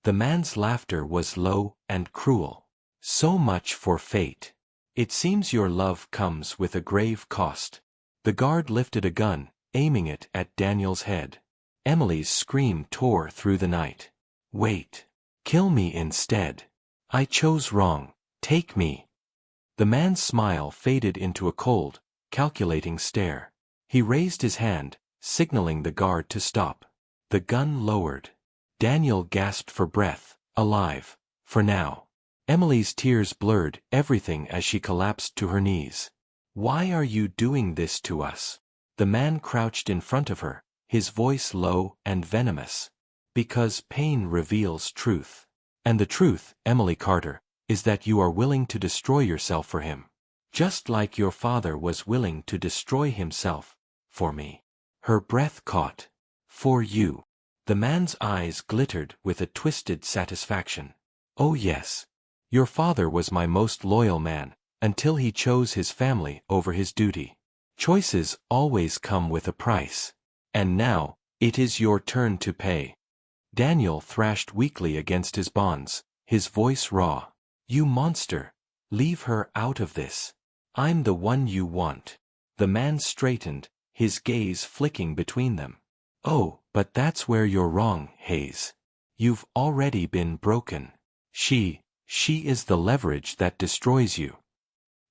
The man's laughter was low and cruel. So much for fate. It seems your love comes with a grave cost. The guard lifted a gun, aiming it at Daniel's head. Emily's scream tore through the night. Wait. Kill me instead. I chose wrong. Take me. The man's smile faded into a cold, calculating stare. He raised his hand, signaling the guard to stop. The gun lowered. Daniel gasped for breath, alive, for now. Emily's tears blurred everything as she collapsed to her knees. Why are you doing this to us? The man crouched in front of her, his voice low and venomous. Because pain reveals truth. And the truth, Emily Carter, is that you are willing to destroy yourself for him. Just like your father was willing to destroy himself, for me. Her breath caught. For you. The man's eyes glittered with a twisted satisfaction. Oh yes. Your father was my most loyal man, until he chose his family over his duty. Choices always come with a price. And now, it is your turn to pay. Daniel thrashed weakly against his bonds, his voice raw. You monster. Leave her out of this. I'm the one you want. The man straightened, his gaze flicking between them. Oh, but that's where you're wrong, Hayes. You've already been broken. She is the leverage that destroys you.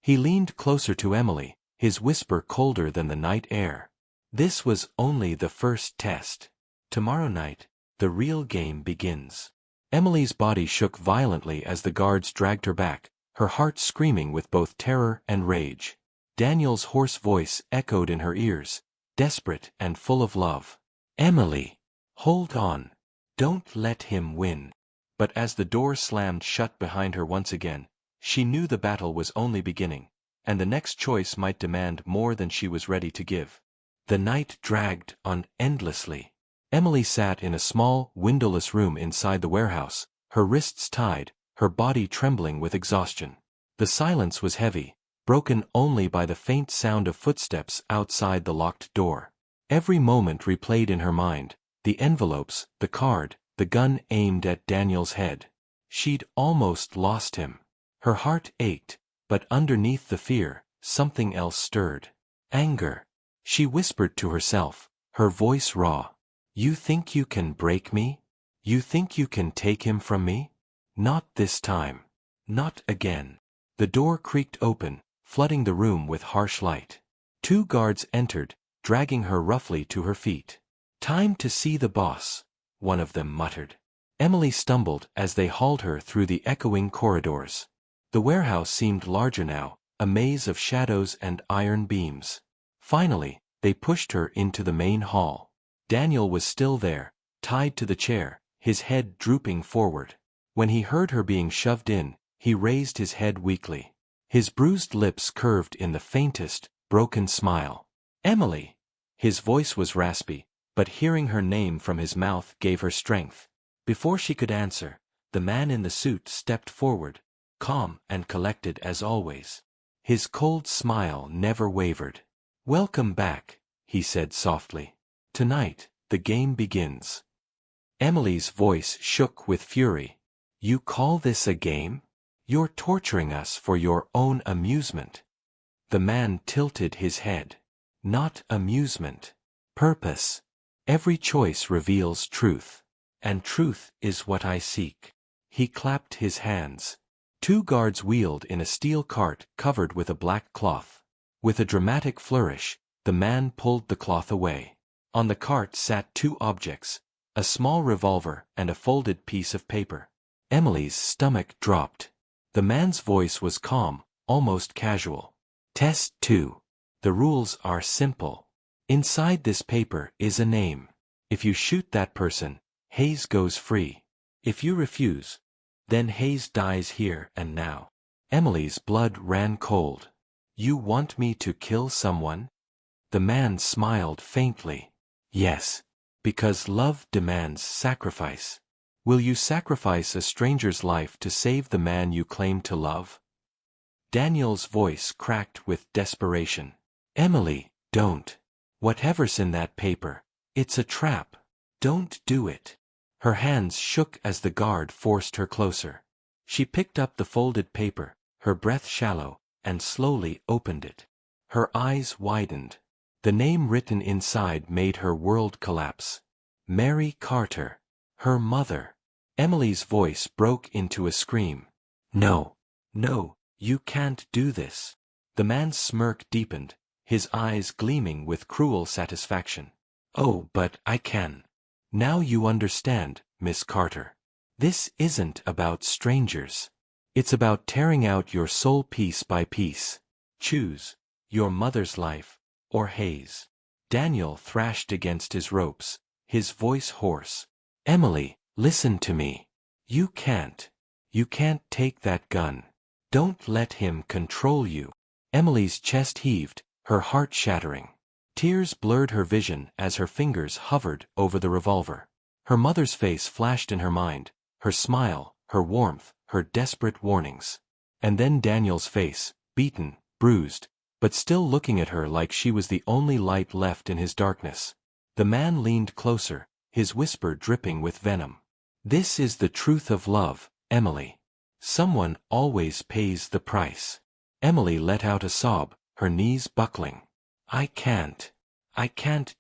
He leaned closer to Emily, his whisper colder than the night air. This was only the first test. Tomorrow night, the real game begins. Emily's body shook violently as the guards dragged her back, her heart screaming with both terror and rage. Daniel's hoarse voice echoed in her ears, desperate and full of love. Emily, hold on. Don't let him win. But as the door slammed shut behind her once again, she knew the battle was only beginning, and the next choice might demand more than she was ready to give. The night dragged on endlessly. Emily sat in a small, windowless room inside the warehouse, her wrists tied, her body trembling with exhaustion. The silence was heavy, broken only by the faint sound of footsteps outside the locked door. Every moment replayed in her mind, the envelopes, the card, the gun aimed at Daniel's head. She'd almost lost him. Her heart ached, but underneath the fear, something else stirred. Anger. She whispered to herself, her voice raw. You think you can break me? You think you can take him from me? Not this time. Not again. The door creaked open, flooding the room with harsh light. 2 guards entered, dragging her roughly to her feet. Time to see the boss, one of them muttered. Emily stumbled as they hauled her through the echoing corridors. The warehouse seemed larger now, a maze of shadows and iron beams. Finally, they pushed her into the main hall. Daniel was still there, tied to the chair, his head drooping forward. When he heard her being shoved in, he raised his head weakly. His bruised lips curved in the faintest, broken smile. Emily! His voice was raspy, but hearing her name from his mouth gave her strength. Before she could answer, the man in the suit stepped forward, calm and collected as always. His cold smile never wavered. Welcome back, he said softly. Tonight, the game begins. Emily's voice shook with fury. You call this a game? You're torturing us for your own amusement. The man tilted his head. Not amusement. Purpose. Every choice reveals truth. And truth is what I seek. He clapped his hands. 2 guards wheeled in a steel cart covered with a black cloth. With a dramatic flourish, the man pulled the cloth away. On the cart sat 2 objects, a small revolver and a folded piece of paper. Emily's stomach dropped. The man's voice was calm, almost casual. Test 2. The rules are simple. Inside this paper is a name. If you shoot that person, Hayes goes free. If you refuse, then Hayes dies here and now. Emily's blood ran cold. You want me to kill someone? The man smiled faintly. Yes. Because love demands sacrifice. Will you sacrifice a stranger's life to save the man you claim to love? Daniel's voice cracked with desperation. Emily, don't. Whatever's in that paper, it's a trap. Don't do it. Her hands shook as the guard forced her closer. She picked up the folded paper, her breath shallow, and slowly opened it. Her eyes widened. The name written inside made her world collapse. Mary Carter. Her mother. Emily's voice broke into a scream. No. No, you can't do this. The man's smirk deepened, his eyes gleaming with cruel satisfaction. Oh, but I can. Now you understand, Miss Carter. This isn't about strangers. It's about tearing out your soul piece by piece. Choose your mother's life, or Hayes. Daniel thrashed against his ropes, his voice hoarse. Emily, listen to me. You can't take that gun. Don't let him control you. Emily's chest heaved, her heart shattering. Tears blurred her vision as her fingers hovered over the revolver. Her mother's face flashed in her mind, her smile, her warmth, her desperate warnings. And then Daniel's face, beaten, bruised, but still looking at her like she was the only light left in his darkness. The man leaned closer, his whisper dripping with venom. This is the truth of love, Emily. Someone always pays the price. Emily let out a sob, her knees buckling. I can't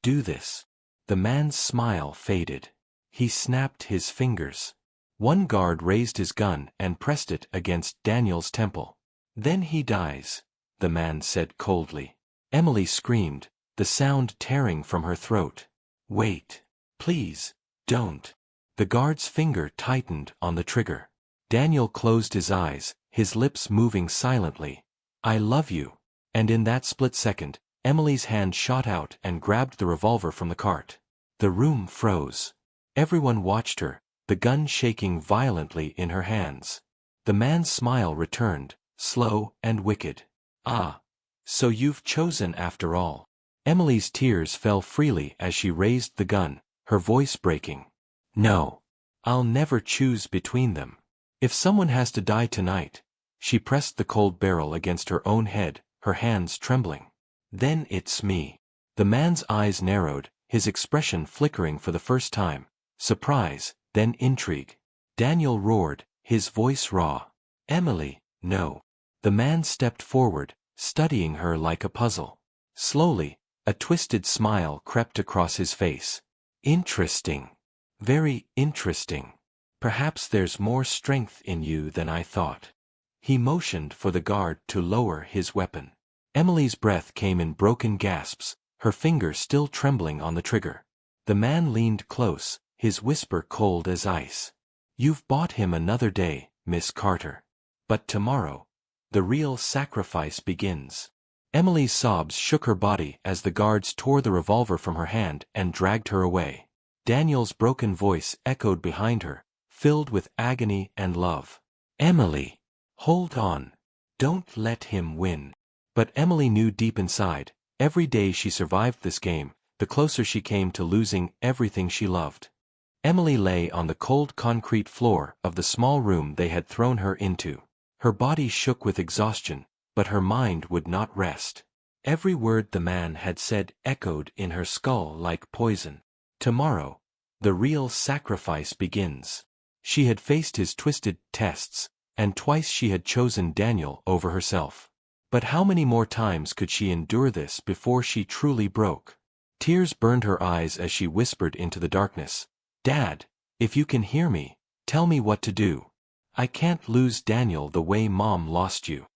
do this. The man's smile faded. He snapped his fingers. One guard raised his gun and pressed it against Daniel's temple. Then he dies, the man said coldly. Emily screamed, the sound tearing from her throat. Wait. Please, don't. The guard's finger tightened on the trigger. Daniel closed his eyes, his lips moving silently. I love you. And in that split second, Emily's hand shot out and grabbed the revolver from the cart. The room froze. Everyone watched her, the gun shaking violently in her hands. The man's smile returned, slow and wicked. Ah. So you've chosen after all. Emily's tears fell freely as she raised the gun, her voice breaking. No. I'll never choose between them. If someone has to die tonight. She pressed the cold barrel against her own head, her hands trembling. Then it's me. The man's eyes narrowed, his expression flickering for the first time. Surprise, then intrigue. Daniel roared, his voice raw. Emily, no. The man stepped forward, studying her like a puzzle. Slowly, a twisted smile crept across his face. Interesting. Very interesting. Perhaps there's more strength in you than I thought. He motioned for the guard to lower his weapon. Emily's breath came in broken gasps, her finger still trembling on the trigger. The man leaned close, his whisper cold as ice. You've bought him another day, Miss Carter. But tomorrow, the real sacrifice begins. Emily's sobs shook her body as the guards tore the revolver from her hand and dragged her away. Daniel's broken voice echoed behind her, filled with agony and love. Emily, hold on. Don't let him win. But Emily knew deep inside, every day she survived this game, the closer she came to losing everything she loved. Emily lay on the cold concrete floor of the small room they had thrown her into. Her body shook with exhaustion, but her mind would not rest. Every word the man had said echoed in her skull like poison. Tomorrow, the real sacrifice begins. She had faced his twisted tests, and twice she had chosen Daniel over herself. But how many more times could she endure this before she truly broke? Tears burned her eyes as she whispered into the darkness. Dad, if you can hear me, tell me what to do. I can't lose Daniel the way Mom lost you.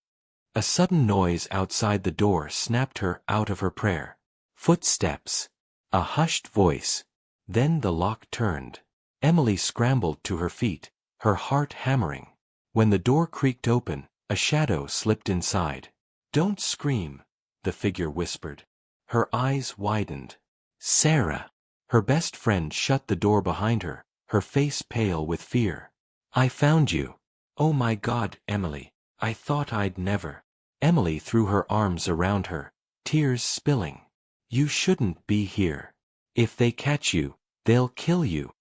A sudden noise outside the door snapped her out of her prayer. Footsteps. A hushed voice. Then the lock turned. Emily scrambled to her feet, her heart hammering. When the door creaked open, a shadow slipped inside. Don't scream, the figure whispered. Her eyes widened. Sarah. Her best friend shut the door behind her, her face pale with fear. I found you. Oh my God, Emily, I thought I'd never. Emily threw her arms around her, tears spilling. You shouldn't be here. If they catch you, they'll kill you.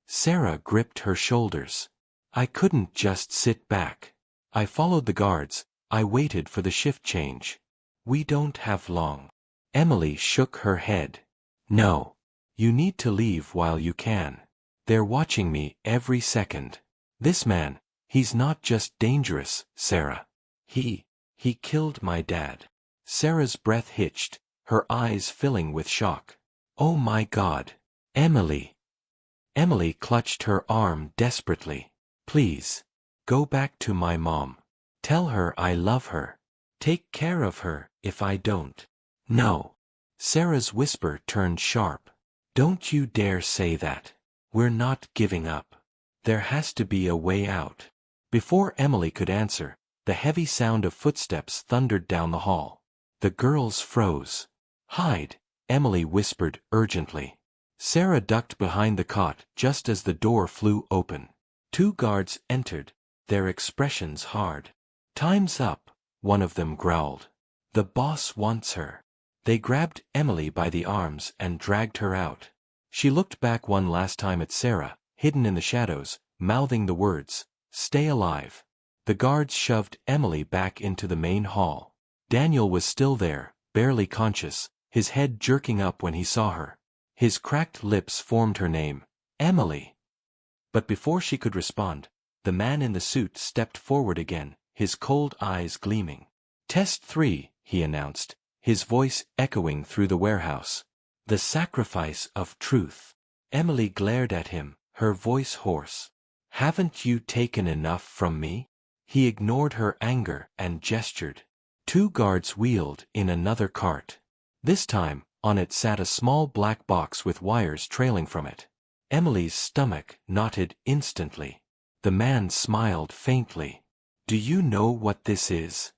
Sarah gripped her shoulders. I couldn't just sit back. I followed the guards, I waited for the shift change. We don't have long. Emily shook her head. No. You need to leave while you can. They're watching me every second. This man, He's not just dangerous, Sarah. He killed my dad. Sarah's breath hitched, her eyes filling with shock. Oh my God. Emily. Emily clutched her arm desperately. Please. Go back to my mom. Tell her I love her. Take care of her, if I don't. No. Sarah's whisper turned sharp. Don't you dare say that. We're not giving up. There has to be a way out. Before Emily could answer, the heavy sound of footsteps thundered down the hall. The girls froze. Hide, Emily whispered urgently. Sarah ducked behind the cot just as the door flew open. 2 guards entered, their expressions hard. Time's up, one of them growled. The boss wants her. They grabbed Emily by the arms and dragged her out. She looked back one last time at Sarah, hidden in the shadows, mouthing the words, "Stay alive." The guards shoved Emily back into the main hall. Daniel was still there, barely conscious, his head jerking up when he saw her. His cracked lips formed her name, Emily. But before she could respond, the man in the suit stepped forward again, his cold eyes gleaming. "Test 3, he announced, his voice echoing through the warehouse. "The sacrifice of truth." Emily glared at him, her voice hoarse. "Haven't you taken enough from me?" He ignored her anger and gestured. 2 guards wheeled in another cart. This time, on it sat a small black box with wires trailing from it. Emily's stomach knotted instantly. The man smiled faintly. "Do you know what this is?"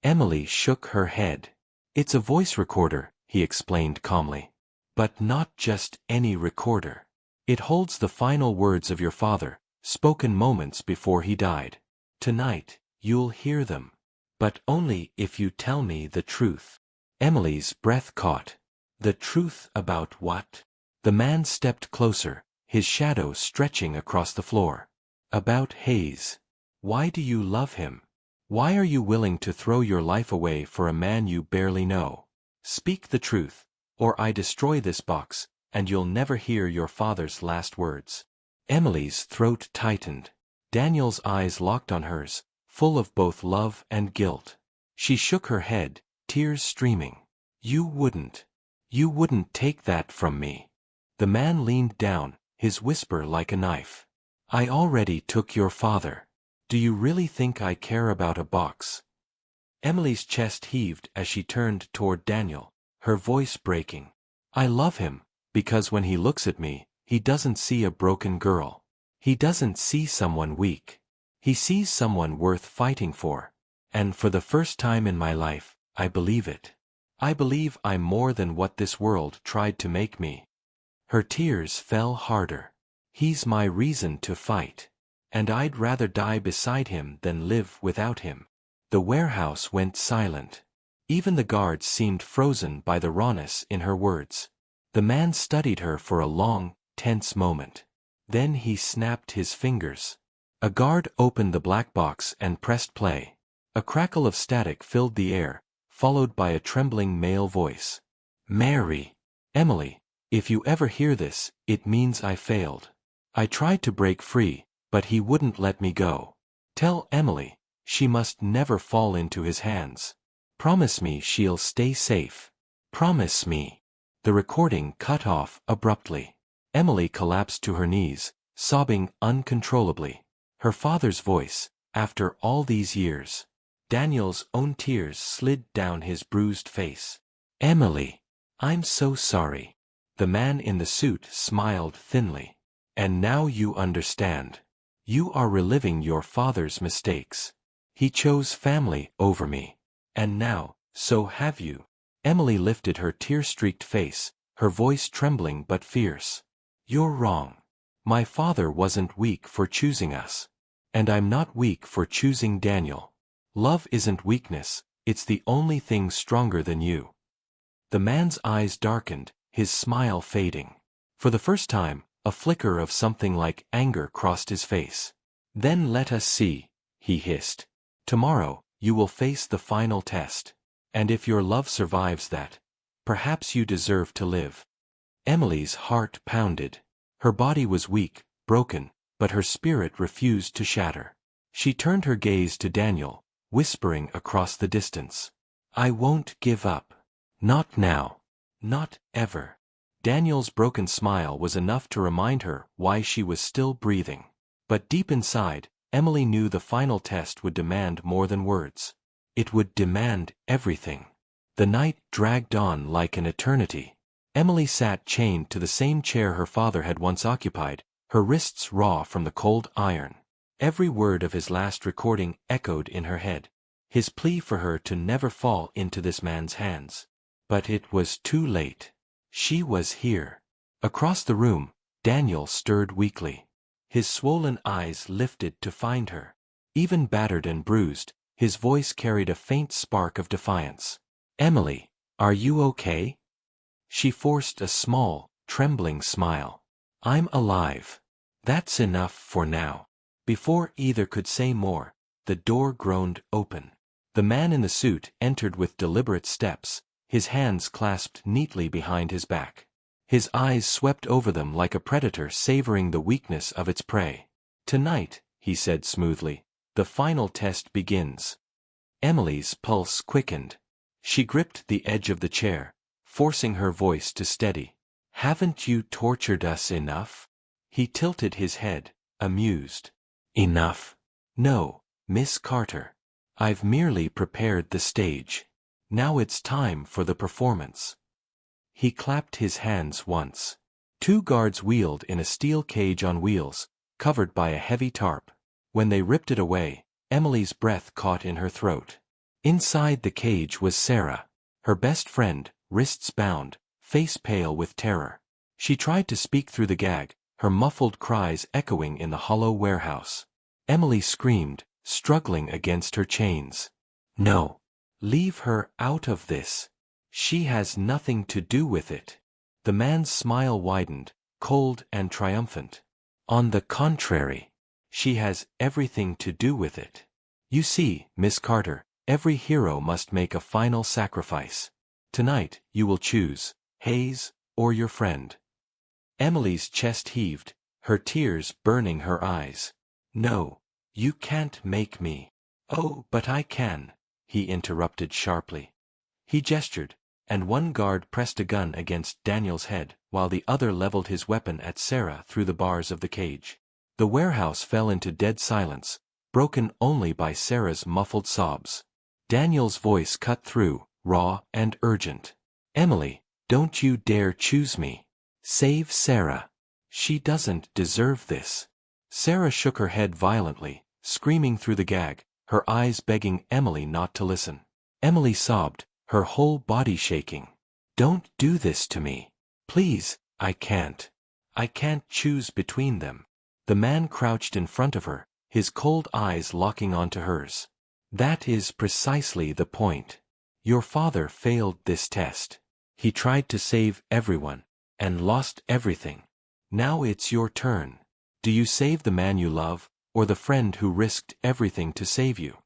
Emily shook her head. "It's a voice recorder," he explained calmly. "But not just any recorder. It holds the final words of your father, spoken moments before he died. Tonight, you'll hear them. But only if you tell me the truth." Emily's breath caught. The truth about what? The man stepped closer, his shadow stretching across the floor. "About Hayes. Why do you love him? Why are you willing to throw your life away for a man you barely know? Speak the truth, or I destroy this box, and you'll never hear your father's last words." Emily's throat tightened. Daniel's eyes locked on hers, full of both love and guilt. She shook her head, tears streaming. You wouldn't take that from me." The man leaned down, his whisper like a knife. "I already took your father. Do you really think I care about a box?" Emily's chest heaved as she turned toward Daniel, her voice breaking. "I love him, because when he looks at me, he doesn't see a broken girl. He doesn't see someone weak. He sees someone worth fighting for. And for the first time in my life, I believe it. I believe I'm more than what this world tried to make me." Her tears fell harder. "He's my reason to fight. And I'd rather die beside him than live without him." The warehouse went silent. Even the guards seemed frozen by the rawness in her words. The man studied her for a long, tense moment. Then he snapped his fingers. A guard opened the black box and pressed play. A crackle of static filled the air, followed by a trembling male voice. "Mary. Emily, if you ever hear this, it means I failed. I tried to break free, but he wouldn't let me go. Tell Emily, she must never fall into his hands. Promise me she'll stay safe. Promise me." The recording cut off abruptly. Emily collapsed to her knees, sobbing uncontrollably. Her father's voice, after all these years. Daniel's own tears slid down his bruised face. "Emily, I'm so sorry." The man in the suit smiled thinly. "And now you understand. You are reliving your father's mistakes. He chose family over me. And now, so have you." Emily lifted her tear-streaked face, her voice trembling but fierce. "You're wrong. My father wasn't weak for choosing us. And I'm not weak for choosing Daniel. Love isn't weakness, it's the only thing stronger than you." The man's eyes darkened, his smile fading. For the first time, a flicker of something like anger crossed his face. "Then let us see," he hissed. "Tomorrow, you will face the final test. And if your love survives that, perhaps you deserve to live." Emily's heart pounded. Her body was weak, broken, but her spirit refused to shatter. She turned her gaze to Daniel, whispering across the distance. I won't give up. Not now. Not ever. Daniel's broken smile was enough to remind her why she was still breathing. But deep inside, Emily knew the final test would demand more than words. It would demand everything. The night dragged on like an eternity. Emily sat chained to the same chair her father had once occupied, her wrists raw from the cold iron. Every word of his last recording echoed in her head. His plea for her to never fall into this man's hands. But it was too late. She was here. Across the room, Daniel stirred weakly. His swollen eyes lifted to find her. Even battered and bruised, his voice carried a faint spark of defiance. Emily, are you okay? She forced a small, trembling smile. I'm alive. That's enough for now. Before either could say more, the door groaned open. The man in the suit entered with deliberate steps, his hands clasped neatly behind his back. His eyes swept over them like a predator savoring the weakness of its prey. Tonight, he said smoothly, the final test begins. Emily's pulse quickened. She gripped the edge of the chair, forcing her voice to steady. Haven't you tortured us enough? He tilted his head, amused. Enough? No, Miss Carter. I've merely prepared the stage. Now it's time for the performance. He clapped his hands once. 2 guards wheeled in a steel cage on wheels, covered by a heavy tarp. When they ripped it away, Emily's breath caught in her throat. Inside the cage was Sarah, her best friend, wrists bound, face pale with terror. She tried to speak through the gag, her muffled cries echoing in the hollow warehouse. Emily screamed, struggling against her chains. No. Leave her out of this. She has nothing to do with it. The man's smile widened, cold and triumphant. On the contrary, she has everything to do with it. You see, Miss Carter, every hero must make a final sacrifice. Tonight, you will choose, Hayes, or your friend. Emily's chest heaved, her tears burning her eyes. No, you can't make me. Oh, but I can, he interrupted sharply. He gestured, and one guard pressed a gun against Daniel's head, while the other leveled his weapon at Sarah through the bars of the cage. The warehouse fell into dead silence, broken only by Sarah's muffled sobs. Daniel's voice cut through, raw and urgent. Emily, don't you dare choose me. Save Sarah. She doesn't deserve this. Sarah shook her head violently, screaming through the gag, her eyes begging Emily not to listen. Emily sobbed, her whole body shaking. Don't do this to me. Please, I can't. I can't choose between them. The man crouched in front of her, his cold eyes locking onto hers. That is precisely the point. Your father failed this test. He tried to save everyone, and lost everything. Now it's your turn. Do you save the man you love, or the friend who risked everything to save you?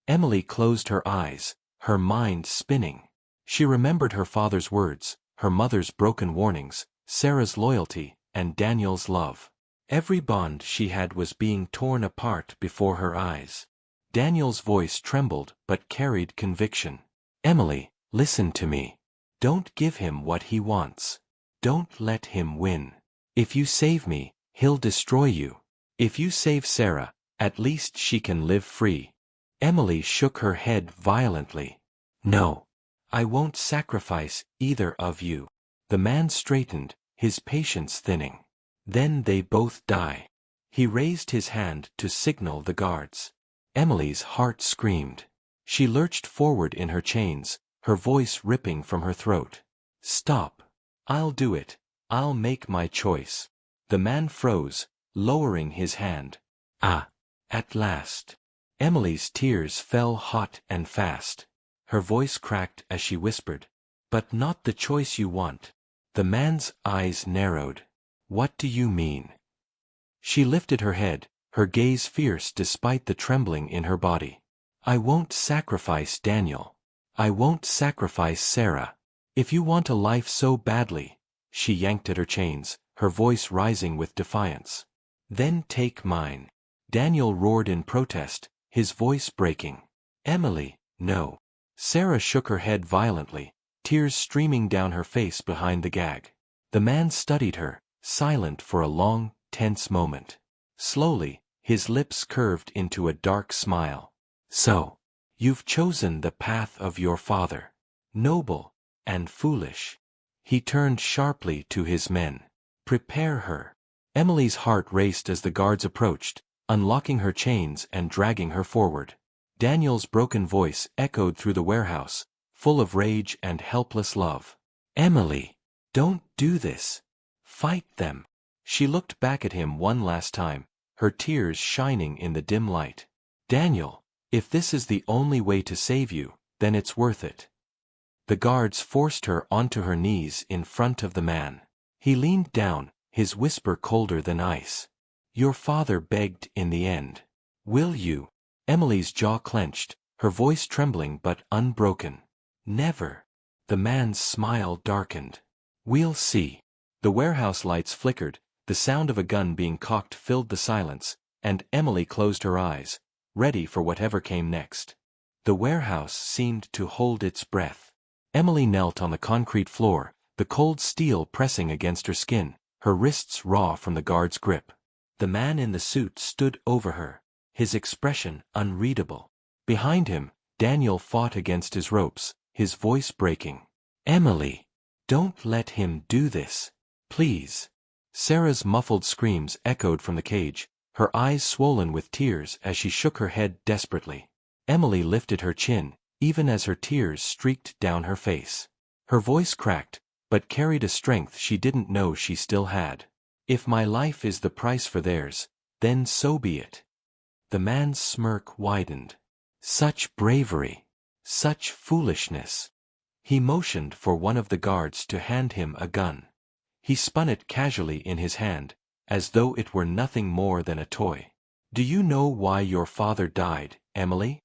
Emily closed her eyes, her mind spinning. She remembered her father's words, her mother's broken warnings, Sarah's loyalty, and Daniel's love. Every bond she had was being torn apart before her eyes. Daniel's voice trembled but carried conviction. Emily, listen to me. Don't give him what he wants. Don't let him win. If you save me, he'll destroy you. If you save Sarah, at least she can live free. Emily shook her head violently. No. I won't sacrifice either of you. The man straightened, his patience thinning. Then they both die. He raised his hand to signal the guards. Emily's heart screamed. She lurched forward in her chains, her voice ripping from her throat. Stop. I'll do it. I'll make my choice. The man froze, lowering his hand. Ah. At last. Emily's tears fell hot and fast. Her voice cracked as she whispered. But not the choice you want. The man's eyes narrowed. What do you mean? She lifted her head, her gaze fierce despite the trembling in her body. I won't sacrifice Daniel. I won't sacrifice Sarah. If you want a life so badly, she yanked at her chains, her voice rising with defiance. Then take mine. Daniel roared in protest, his voice breaking. Emily, no. Sarah shook her head violently, tears streaming down her face behind the gag. The man studied her, silent for a long, tense moment. Slowly, his lips curved into a dark smile. So, you've chosen the path of your father. Noble and foolish. He turned sharply to his men. Prepare her. Emily's heart raced as the guards approached, unlocking her chains and dragging her forward. Daniel's broken voice echoed through the warehouse, full of rage and helpless love. Emily, don't do this. Fight them. She looked back at him one last time, her tears shining in the dim light. Daniel, if this is the only way to save you, then it's worth it. The guards forced her onto her knees in front of the man. He leaned down, his whisper colder than ice. Your father begged in the end. Will you? Emily's jaw clenched, her voice trembling but unbroken. Never. The man's smile darkened. We'll see. The warehouse lights flickered, the sound of a gun being cocked filled the silence, and Emily closed her eyes, ready for whatever came next. The warehouse seemed to hold its breath. Emily knelt on the concrete floor, the cold steel pressing against her skin, her wrists raw from the guard's grip. The man in the suit stood over her, his expression unreadable. Behind him, Daniel fought against his ropes, his voice breaking. Emily, don't let him do this. Please. Sarah's muffled screams echoed from the cage, her eyes swollen with tears as she shook her head desperately. Emily lifted her chin, even as her tears streaked down her face. Her voice cracked, but carried a strength she didn't know she still had. If my life is the price for theirs, then so be it. The man's smirk widened. Such bravery. Such foolishness. He motioned for one of the guards to hand him a gun. He spun it casually in his hand, as though it were nothing more than a toy. Do you know why your father died, Emily?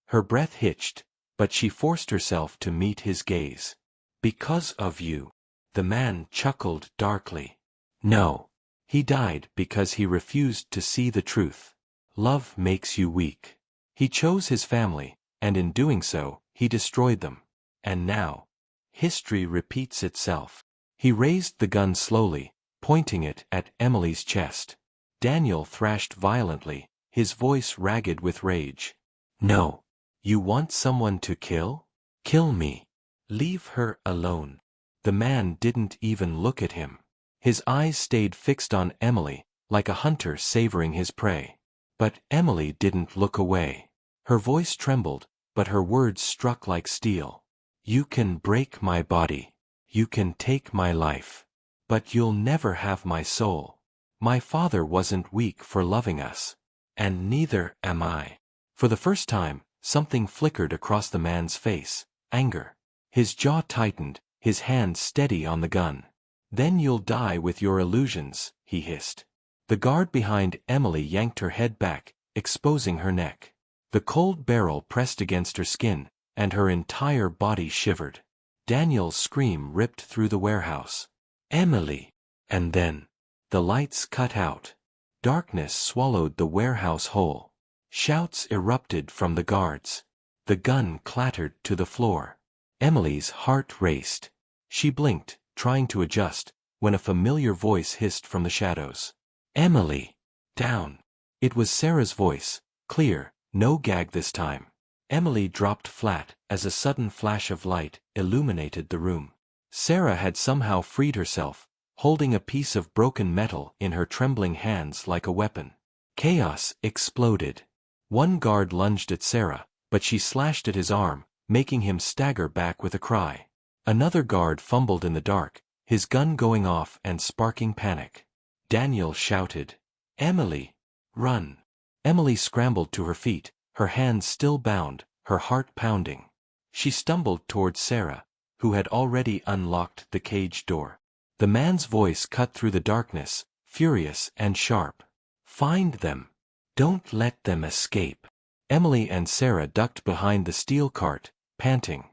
Her breath hitched, but she forced herself to meet his gaze. Because of you. The man chuckled darkly. No. He died because he refused to see the truth. Love makes you weak. He chose his family, and in doing so, he destroyed them. And now, history repeats itself. He raised the gun slowly, pointing it at Emily's chest. Daniel thrashed violently, his voice ragged with rage. No. You want someone to kill? Kill me. Leave her alone. The man didn't even look at him. His eyes stayed fixed on Emily, like a hunter savoring his prey. But Emily didn't look away. Her voice trembled, but her words struck like steel. You can break my body. You can take my life. But you'll never have my soul. My father wasn't weak for loving us. And neither am I. For the first time, something flickered across the man's face, anger. His jaw tightened, his hand steady on the gun. Then you'll die with your illusions, he hissed. The guard behind Emily yanked her head back, exposing her neck. The cold barrel pressed against her skin, and her entire body shivered. Daniel's scream ripped through the warehouse. Emily! And then, the lights cut out. Darkness swallowed the warehouse whole. Shouts erupted from the guards. The gun clattered to the floor. Emily's heart raced. She blinked, trying to adjust, when a familiar voice hissed from the shadows. Emily! Down! It was Sarah's voice, clear, no gag this time. Emily dropped flat as a sudden flash of light illuminated the room. Sarah had somehow freed herself, holding a piece of broken metal in her trembling hands like a weapon. Chaos exploded. One guard lunged at Sarah, but she slashed at his arm, making him stagger back with a cry. Another guard fumbled in the dark, his gun going off and sparking panic. Daniel shouted, Emily! Run! Emily scrambled to her feet, her hands still bound, her heart pounding. She stumbled towards Sarah, who had already unlocked the cage door. The man's voice cut through the darkness, furious and sharp. Find them! Don't let them escape! Emily and Sarah ducked behind the steel cart, panting.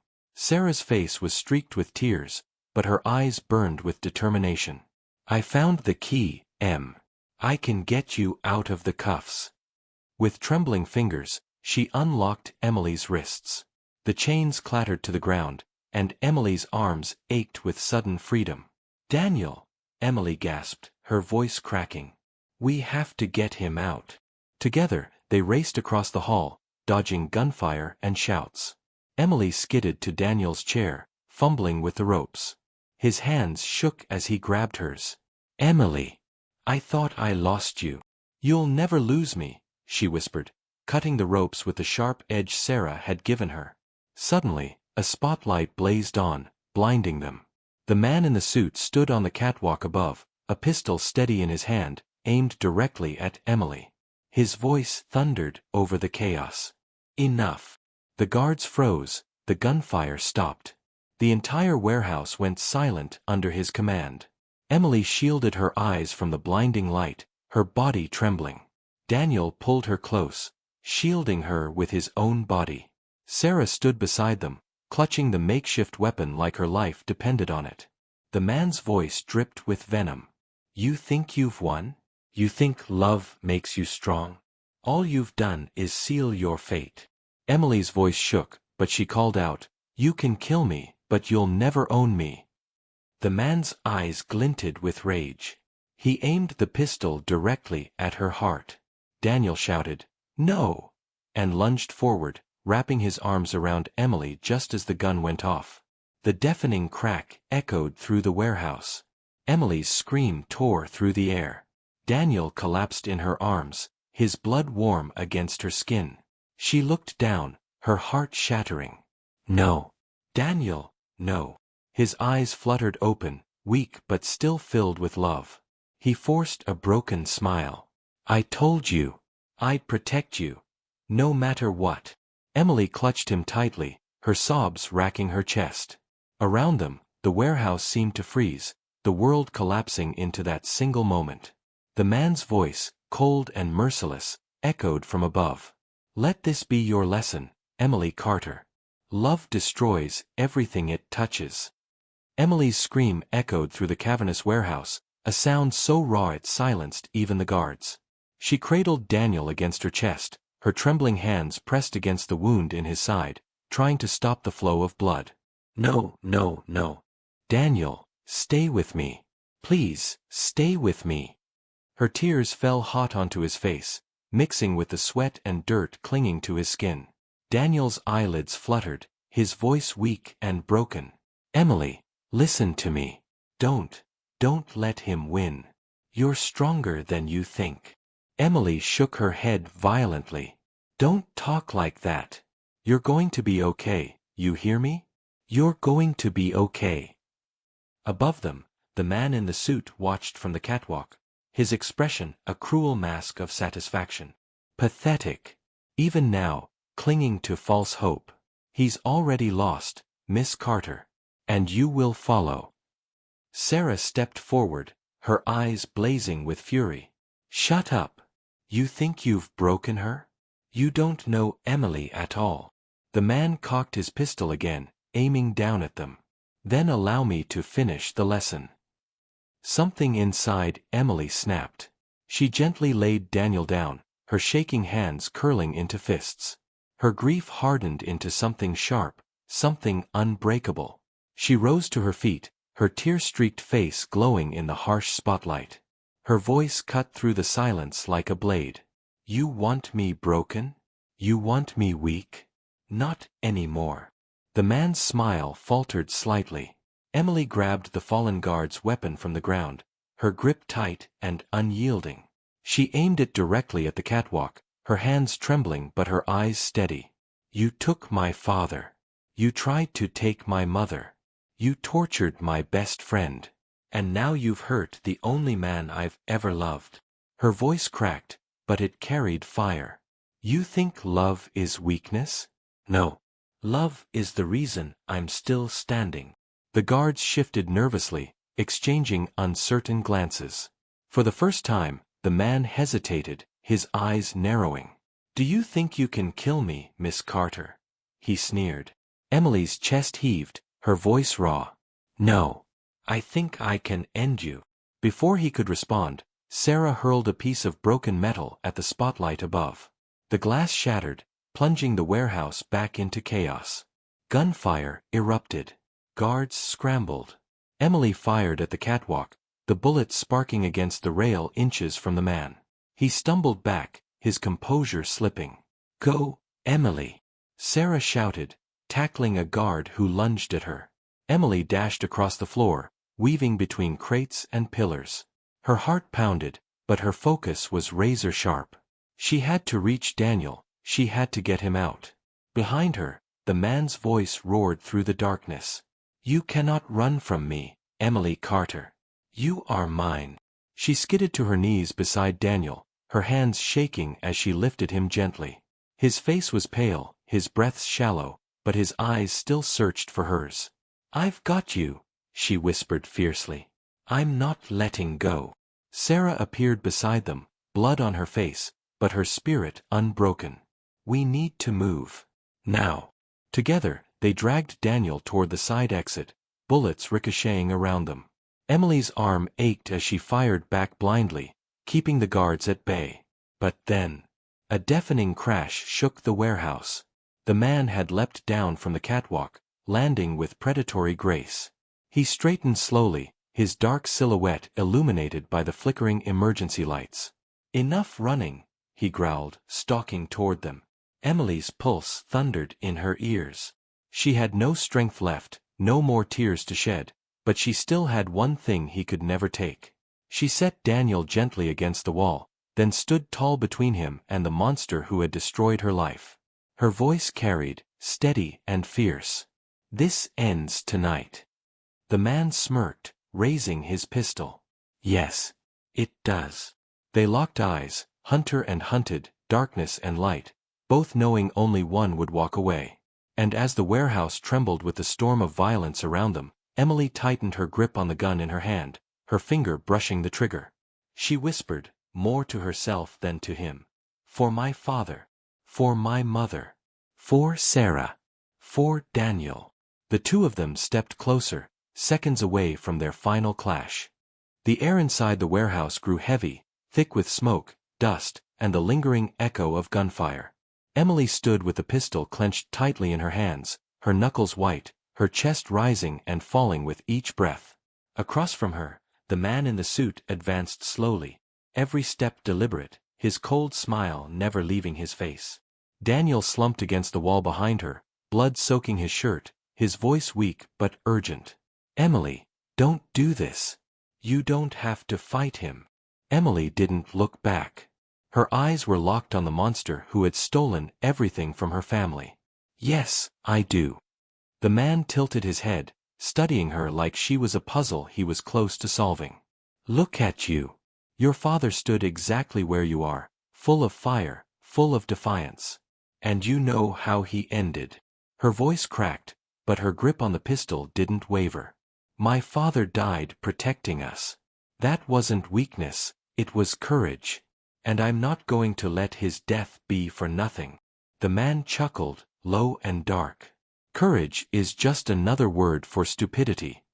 Sarah's face was streaked with tears, but her eyes burned with determination. I found the key, Em. I can get you out of the cuffs. With trembling fingers, she unlocked Emily's wrists. The chains clattered to the ground, and Emily's arms ached with sudden freedom. "Daniel!" Emily gasped, her voice cracking. "We have to get him out." Together, they raced across the hall, dodging gunfire and shouts. Emily skidded to Daniel's chair, fumbling with the ropes. His hands shook as he grabbed hers. "Emily! I thought I lost you." "You'll never lose me," she whispered, cutting the ropes with the sharp edge Sarah had given her. Suddenly, a spotlight blazed on, blinding them. The man in the suit stood on the catwalk above, a pistol steady in his hand, aimed directly at Emily. His voice thundered over the chaos. "Enough!" The guards froze, the gunfire stopped. The entire warehouse went silent under his command. Emily shielded her eyes from the blinding light, her body trembling. Daniel pulled her close, shielding her with his own body. Sarah stood beside them, clutching the makeshift weapon like her life depended on it. The man's voice dripped with venom. "You think you've won? You think love makes you strong? All you've done is seal your fate." Emily's voice shook, but she called out, "You can kill me, but you'll never own me." The man's eyes glinted with rage. He aimed the pistol directly at her heart. Daniel shouted, "No!" and lunged forward, wrapping his arms around Emily just as the gun went off. The deafening crack echoed through the warehouse. Emily's scream tore through the air. Daniel collapsed in her arms, his blood warm against her skin. She looked down, her heart shattering. "No. Daniel, no." His eyes fluttered open, weak but still filled with love. He forced a broken smile. "I told you. I'd protect you. No matter what." Emily clutched him tightly, her sobs racking her chest. Around them, the warehouse seemed to freeze, the world collapsing into that single moment. The man's voice, cold and merciless, echoed from above. "Let this be your lesson, Emily Carter. Love destroys everything it touches." Emily's scream echoed through the cavernous warehouse, a sound so raw it silenced even the guards. She cradled Daniel against her chest, her trembling hands pressed against the wound in his side, trying to stop the flow of blood. "No, no, no. Daniel, stay with me. Please, stay with me." Her tears fell hot onto his face, mixing with the sweat and dirt clinging to his skin. Daniel's eyelids fluttered, his voice weak and broken. "Emily, listen to me. Don't let him win. You're stronger than you think." Emily shook her head violently. "Don't talk like that. You're going to be okay, you hear me? You're going to be okay." Above them, the man in the suit watched from the catwalk, his expression a cruel mask of satisfaction. Pathetic. Even now, clinging to false hope. "He's already lost, Miss Carter. And you will follow." Sarah stepped forward, her eyes blazing with fury. "Shut up. You think you've broken her? You don't know Emily at all." The man cocked his pistol again, aiming down at them. "Then allow me to finish the lesson." Something inside Emily snapped. She gently laid Daniel down, her shaking hands curling into fists. Her grief hardened into something sharp, something unbreakable. She rose to her feet, her tear-streaked face glowing in the harsh spotlight. Her voice cut through the silence like a blade. "You want me broken? You want me weak? Not anymore." The man's smile faltered slightly. Emily grabbed the fallen guard's weapon from the ground, her grip tight and unyielding. She aimed it directly at the catwalk, her hands trembling but her eyes steady. "You took my father. You tried to take my mother. You tortured my best friend. And now you've hurt the only man I've ever loved." Her voice cracked, but it carried fire. "You think love is weakness? No. Love is the reason I'm still standing." The guards shifted nervously, exchanging uncertain glances. For the first time, the man hesitated, his eyes narrowing. "Do you think you can kill me, Miss Carter?" he sneered. Emily's chest heaved, her voice raw. "No. I think I can end you." Before he could respond, Sarah hurled a piece of broken metal at the spotlight above. The glass shattered, plunging the warehouse back into chaos. Gunfire erupted. Guards scrambled. Emily fired at the catwalk, the bullet sparking against the rail inches from the man. He stumbled back, his composure slipping. "Go, Emily!" Sarah shouted, tackling a guard who lunged at her. Emily dashed across the floor, weaving between crates and pillars. Her heart pounded, but her focus was razor-sharp. She had to reach Daniel, she had to get him out. Behind her, the man's voice roared through the darkness. "You cannot run from me, Emily Carter. You are mine." She skidded to her knees beside Daniel, her hands shaking as she lifted him gently. His face was pale, his breath shallow, but his eyes still searched for hers. "I've got you," she whispered fiercely. "I'm not letting go." Sarah appeared beside them, blood on her face, but her spirit unbroken. "We need to move. Now." Together, they dragged Daniel toward the side exit, bullets ricocheting around them. Emily's arm ached as she fired back blindly, keeping the guards at bay. But then, a deafening crash shook the warehouse. The man had leapt down from the catwalk, landing with predatory grace. He straightened slowly, his dark silhouette illuminated by the flickering emergency lights. "Enough running," he growled, stalking toward them. Emily's pulse thundered in her ears. She had no strength left, no more tears to shed, but she still had one thing he could never take. She set Daniel gently against the wall, then stood tall between him and the monster who had destroyed her life. Her voice carried, steady and fierce. "This ends tonight." The man smirked, raising his pistol. "Yes, it does." They locked eyes, hunter and hunted, darkness and light, both knowing only one would walk away. And as the warehouse trembled with the storm of violence around them, Emily tightened her grip on the gun in her hand, her finger brushing the trigger. She whispered, more to herself than to him. "For my father. For my mother. For Sarah. For Daniel." The two of them stepped closer, seconds away from their final clash. The air inside the warehouse grew heavy, thick with smoke, dust, and the lingering echo of gunfire. Emily stood with the pistol clenched tightly in her hands, her knuckles white, her chest rising and falling with each breath. Across from her, the man in the suit advanced slowly, every step deliberate, his cold smile never leaving his face. Daniel slumped against the wall behind her, blood soaking his shirt, his voice weak but urgent. "Emily, don't do this. You don't have to fight him." Emily didn't look back. Her eyes were locked on the monster who had stolen everything from her family. "Yes, I do." The man tilted his head, studying her like she was a puzzle he was close to solving. "Look at you. Your father stood exactly where you are, full of fire, full of defiance. And you know how he ended." Her voice cracked, but her grip on the pistol didn't waver. "My father died protecting us. That wasn't weakness, it was courage. And I'm not going to let his death be for nothing." The man chuckled, low and dark. "Courage is just another word for stupidity."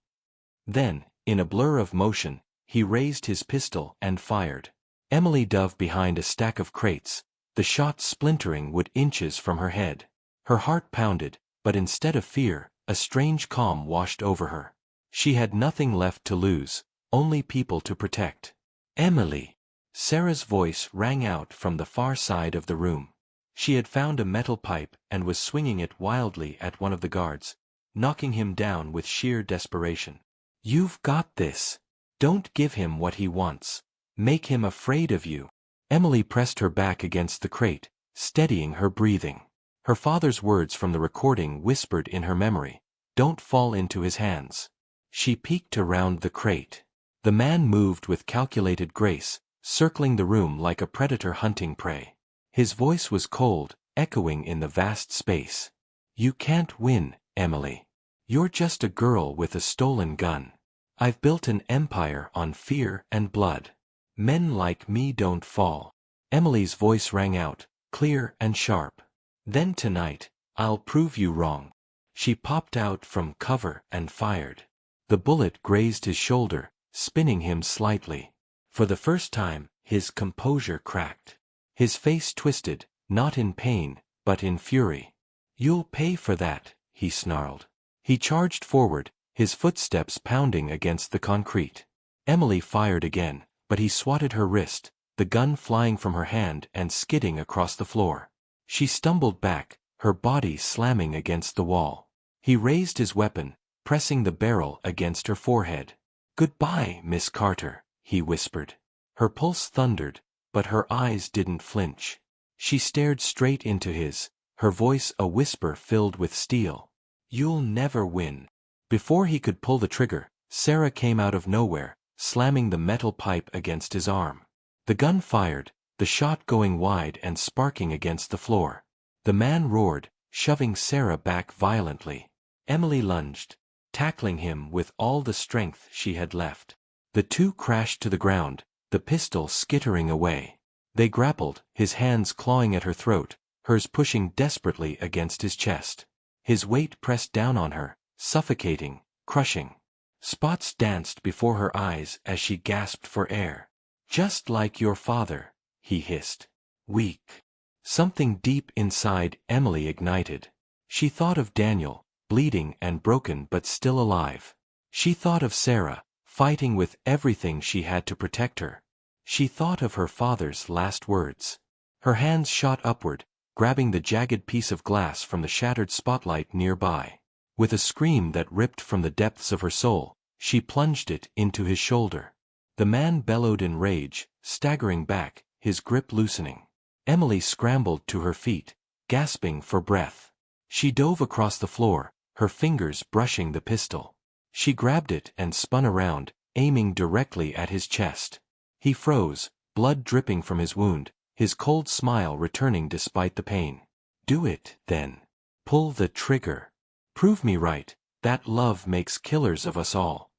Then, in a blur of motion, he raised his pistol and fired. Emily dove behind a stack of crates, the shot splintering wood inches from her head. Her heart pounded, but instead of fear, a strange calm washed over her. She had nothing left to lose, only people to protect. "Emily!" Sarah's voice rang out from the far side of the room. She had found a metal pipe and was swinging it wildly at one of the guards, knocking him down with sheer desperation. "You've got this. Don't give him what he wants. Make him afraid of you." Emily pressed her back against the crate, steadying her breathing. Her father's words from the recording whispered in her memory, "Don't fall into his hands." She peeked around the crate. The man moved with calculated grace, circling the room like a predator hunting prey. His voice was cold, echoing in the vast space. "You can't win, Emily. You're just a girl with a stolen gun. I've built an empire on fear and blood. Men like me don't fall." Emily's voice rang out, clear and sharp. "Then tonight, I'll prove you wrong." She popped out from cover and fired. The bullet grazed his shoulder, spinning him slightly. For the first time, his composure cracked. His face twisted, not in pain, but in fury. "You'll pay for that," he snarled. He charged forward, his footsteps pounding against the concrete. Emily fired again, but he swatted her wrist, the gun flying from her hand and skidding across the floor. She stumbled back, her body slamming against the wall. He raised his weapon, pressing the barrel against her forehead. "Goodbye, Miss Carter," he whispered. Her pulse thundered, but her eyes didn't flinch. She stared straight into his, her voice a whisper filled with steel. "You'll never win." Before he could pull the trigger, Sarah came out of nowhere, slamming the metal pipe against his arm. The gun fired, the shot going wide and sparking against the floor. The man roared, shoving Sarah back violently. Emily lunged, tackling him with all the strength she had left. The two crashed to the ground, the pistol skittering away. They grappled, his hands clawing at her throat, hers pushing desperately against his chest. His weight pressed down on her, suffocating, crushing. Spots danced before her eyes as she gasped for air. "Just like your father," he hissed. "Weak." Something deep inside Emily ignited. She thought of Daniel, bleeding and broken but still alive. She thought of Sarah, fighting with everything she had to protect her. She thought of her father's last words. Her hands shot upward, grabbing the jagged piece of glass from the shattered spotlight nearby. With a scream that ripped from the depths of her soul, she plunged it into his shoulder. The man bellowed in rage, staggering back, his grip loosening. Emily scrambled to her feet, gasping for breath. She dove across the floor, her fingers brushing the pistol. She grabbed it and spun around, aiming directly at his chest. He froze, blood dripping from his wound, his cold smile returning despite the pain. "Do it, then. Pull the trigger. Prove me right, that love makes killers of us all."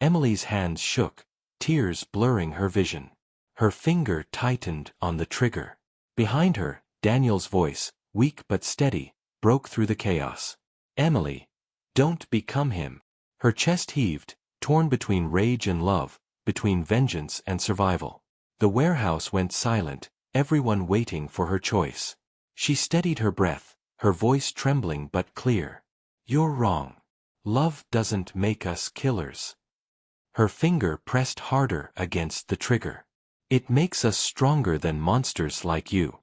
Emily's hands shook, tears blurring her vision. Her finger tightened on the trigger. Behind her, Daniel's voice, weak but steady, broke through the chaos. "Emily, don't become him." Her chest heaved, torn between rage and love, between vengeance and survival. The warehouse went silent, everyone waiting for her choice. She steadied her breath, her voice trembling but clear. "You're wrong. Love doesn't make us killers." Her finger pressed harder against the trigger. "It makes us stronger than monsters like you."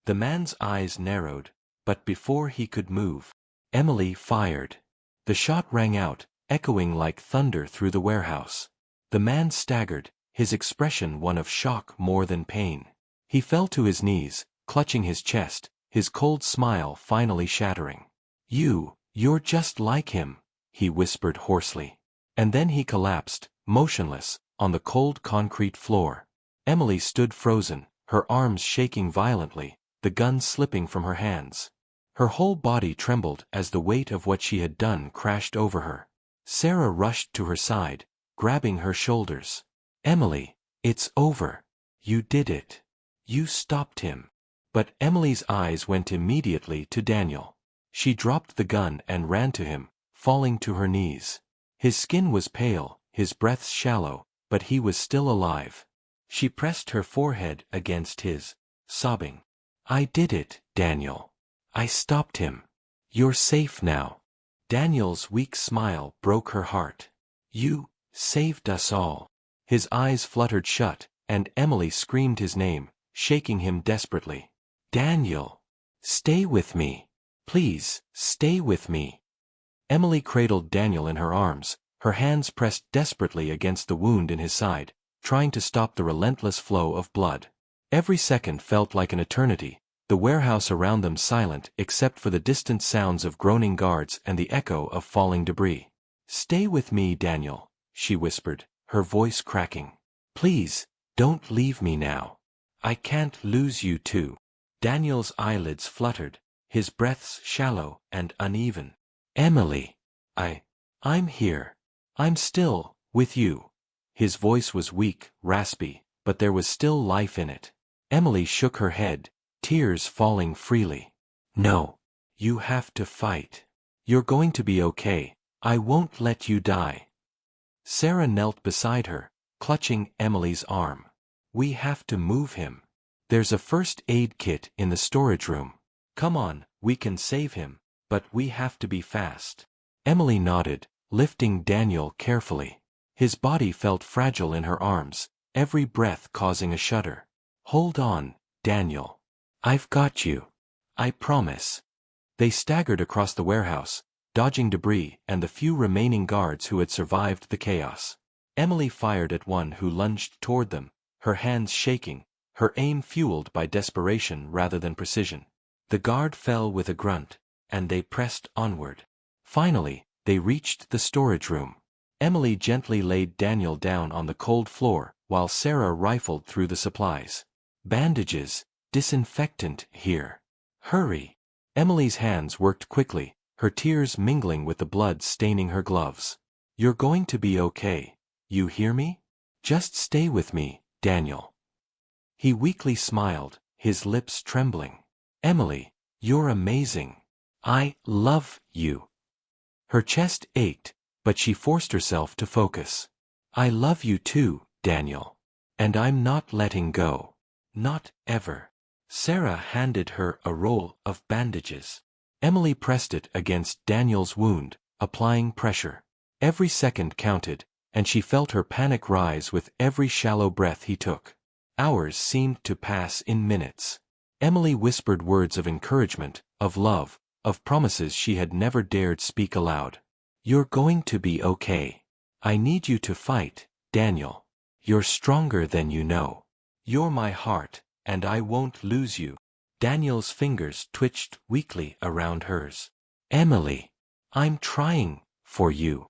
The man's eyes narrowed, but before he could move, Emily fired. The shot rang out, echoing like thunder through the warehouse. The man staggered, his expression one of shock more than pain. He fell to his knees, clutching his chest, his cold smile finally shattering. You're just like him," he whispered hoarsely. And then he collapsed, motionless, on the cold concrete floor. Emily stood frozen, her arms shaking violently, the gun slipping from her hands. Her whole body trembled as the weight of what she had done crashed over her. Sarah rushed to her side, grabbing her shoulders. "Emily, it's over. You did it. You stopped him." But Emily's eyes went immediately to Daniel. She dropped the gun and ran to him, falling to her knees. His skin was pale, his breath shallow, but he was still alive. She pressed her forehead against his, sobbing. "I did it, Daniel. I stopped him. You're safe now." Daniel's weak smile broke her heart. "You saved us all." His eyes fluttered shut, and Emily screamed his name, shaking him desperately. "Daniel! Stay with me. Please, stay with me." Emily cradled Daniel in her arms, her hands pressed desperately against the wound in his side, trying to stop the relentless flow of blood. Every second felt like an eternity, the warehouse around them silent except for the distant sounds of groaning guards and the echo of falling debris. "Stay with me, Daniel," she whispered, her voice cracking. "Please, don't leave me now. I can't lose you too." Daniel's eyelids fluttered, his breaths shallow and uneven. "Emily, I'm here. I'm still with you." His voice was weak, raspy, but there was still life in it. Emily shook her head, tears falling freely. "No. You have to fight. You're going to be okay. I won't let you die." Sarah knelt beside her, clutching Emily's arm. "We have to move him. There's a first aid kit in the storage room. Come on, we can save him, but we have to be fast. Emily nodded, lifting Daniel carefully. His body felt fragile in her arms, every breath causing a shudder. Hold on, Daniel. I've got you. I promise. They staggered across the warehouse, dodging debris and the few remaining guards who had survived the chaos. Emily fired at one who lunged toward them, her hands shaking, her aim fueled by desperation rather than precision. The guard fell with a grunt, and they pressed onward. Finally, they reached the storage room. Emily gently laid Daniel down on the cold floor, while Sarah rifled through the supplies. Bandages, disinfectant here. Hurry. Emily's hands worked quickly, her tears mingling with the blood staining her gloves. You're going to be okay. You hear me? Just stay with me, Daniel. He weakly smiled, his lips trembling. Emily, you're amazing. I love you. Her chest ached, but she forced herself to focus. I love you too, Daniel. And I'm not letting go. Not ever. Sarah handed her a roll of bandages. Emily pressed it against Daniel's wound, applying pressure. Every second counted, and she felt her panic rise with every shallow breath he took. Hours seemed to pass in minutes. Emily whispered words of encouragement, of love, of promises she had never dared speak aloud. You're going to be okay. I need you to fight, Daniel. You're stronger than you know. You're my heart, and I won't lose you. Daniel's fingers twitched weakly around hers. Emily, I'm trying for you.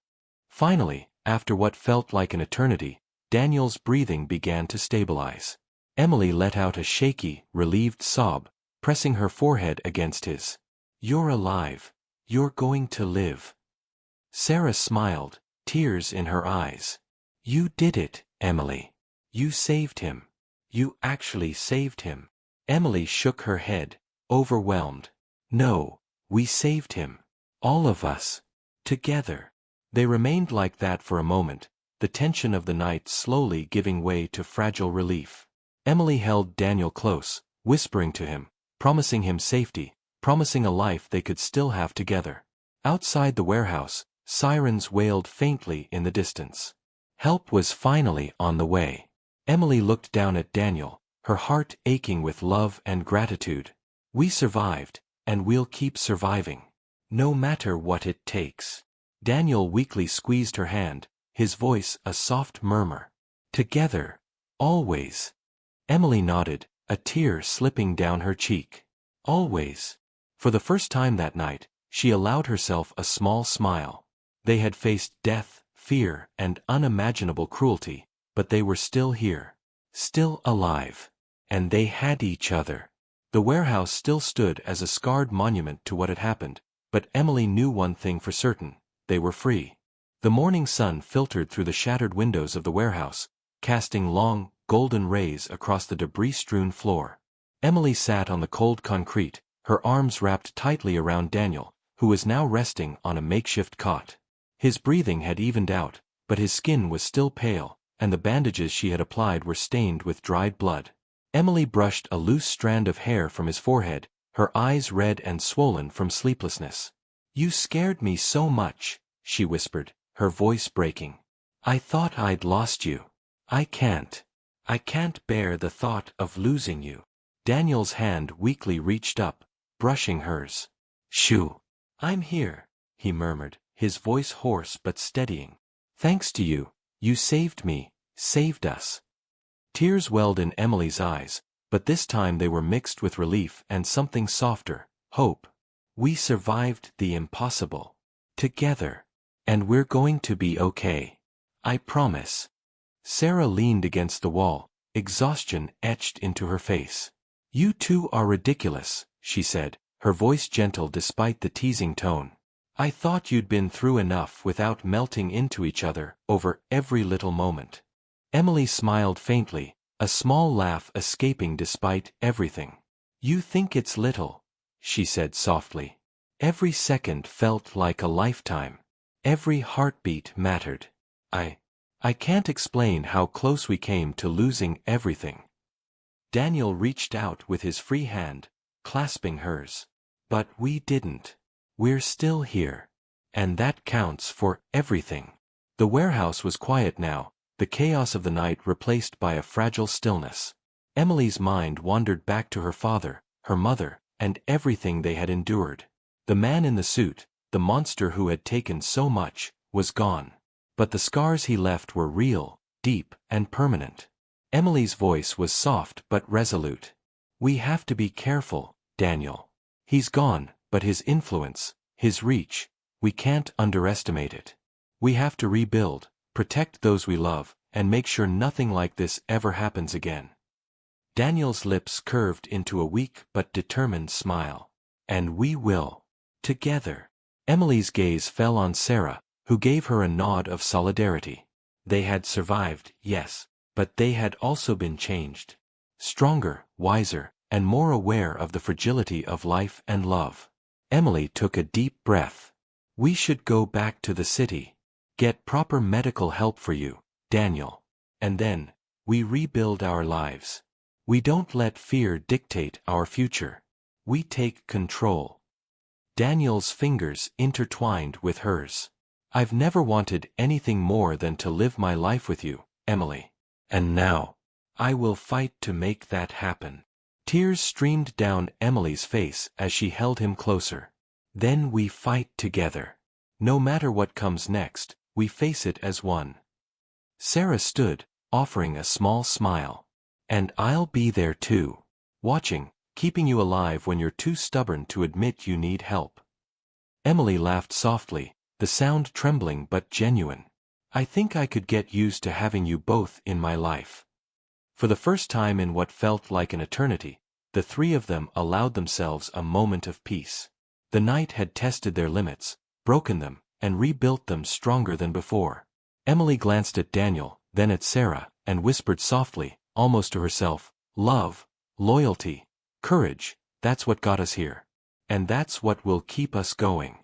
Finally, after what felt like an eternity, Daniel's breathing began to stabilize. Emily let out a shaky, relieved sob, pressing her forehead against his. You're alive. You're going to live. Sarah smiled, tears in her eyes. You did it, Emily. You saved him. You actually saved him. Emily shook her head, overwhelmed. No, we saved him. All of us. Together. They remained like that for a moment, the tension of the night slowly giving way to fragile relief. Emily held Daniel close, whispering to him, promising him safety, promising a life they could still have together. Outside the warehouse, sirens wailed faintly in the distance. Help was finally on the way. Emily looked down at Daniel, her heart aching with love and gratitude. We survived, and we'll keep surviving. No matter what it takes. Daniel weakly squeezed her hand, his voice a soft murmur. Together. Always. Emily nodded, a tear slipping down her cheek. Always. For the first time that night, she allowed herself a small smile. They had faced death, fear, and unimaginable cruelty, but they were still here. Still alive. And they had each other. The warehouse still stood as a scarred monument to what had happened, but Emily knew one thing for certain. They were free. The morning sun filtered through the shattered windows of the warehouse, casting long, golden rays across the debris-strewn floor. Emily sat on the cold concrete, her arms wrapped tightly around Daniel, who was now resting on a makeshift cot. His breathing had evened out, but his skin was still pale, and the bandages she had applied were stained with dried blood. Emily brushed a loose strand of hair from his forehead, her eyes red and swollen from sleeplessness. You scared me so much, she whispered, her voice breaking. I thought I'd lost you. I can't bear the thought of losing you. Daniel's hand weakly reached up, brushing hers. Shoo. I'm here, he murmured, his voice hoarse but steadying. Thanks to you, you saved me, saved us. Tears welled in Emily's eyes, but this time they were mixed with relief and something softer, hope. We survived the impossible. Together. And we're going to be okay. I promise. Sarah leaned against the wall, exhaustion etched into her face. You two are ridiculous, she said, her voice gentle despite the teasing tone. I thought you'd been through enough without melting into each other over every little moment. Emily smiled faintly, a small laugh escaping despite everything. You think it's little, she said softly. Every second felt like a lifetime. Every heartbeat mattered. I can't explain how close we came to losing everything. Daniel reached out with his free hand, clasping hers. But we didn't. We're still here. And that counts for everything. The warehouse was quiet now, the chaos of the night replaced by a fragile stillness. Emily's mind wandered back to her father, her mother, and everything they had endured. The man in the suit, the monster who had taken so much, was gone. But the scars he left were real, deep, and permanent. Emily's voice was soft but resolute. We have to be careful, Daniel. He's gone, but his influence, his reach, we can't underestimate it. We have to rebuild, protect those we love, and make sure nothing like this ever happens again. Daniel's lips curved into a weak but determined smile. And we will. Together. Emily's gaze fell on Sarah, who gave her a nod of solidarity. They had survived, yes, but they had also been changed. Stronger, wiser, and more aware of the fragility of life and love. Emily took a deep breath. We should go back to the city. Get proper medical help for you, Daniel. And then, we rebuild our lives. We don't let fear dictate our future. We take control. Daniel's fingers intertwined with hers. I've never wanted anything more than to live my life with you, Emily. And now, I will fight to make that happen. Tears streamed down Emily's face as she held him closer. Then we fight together. No matter what comes next, we face it as one. Sarah stood, offering a small smile. And I'll be there too. Watching, keeping you alive when you're too stubborn to admit you need help. Emily laughed softly, the sound trembling but genuine. I think I could get used to having you both in my life. For the first time in what felt like an eternity, the three of them allowed themselves a moment of peace. The night had tested their limits, broken them, and rebuilt them stronger than before. Emily glanced at Daniel, then at Sarah, and whispered softly, almost to herself, love, loyalty, courage, that's what got us here. And that's what will keep us going.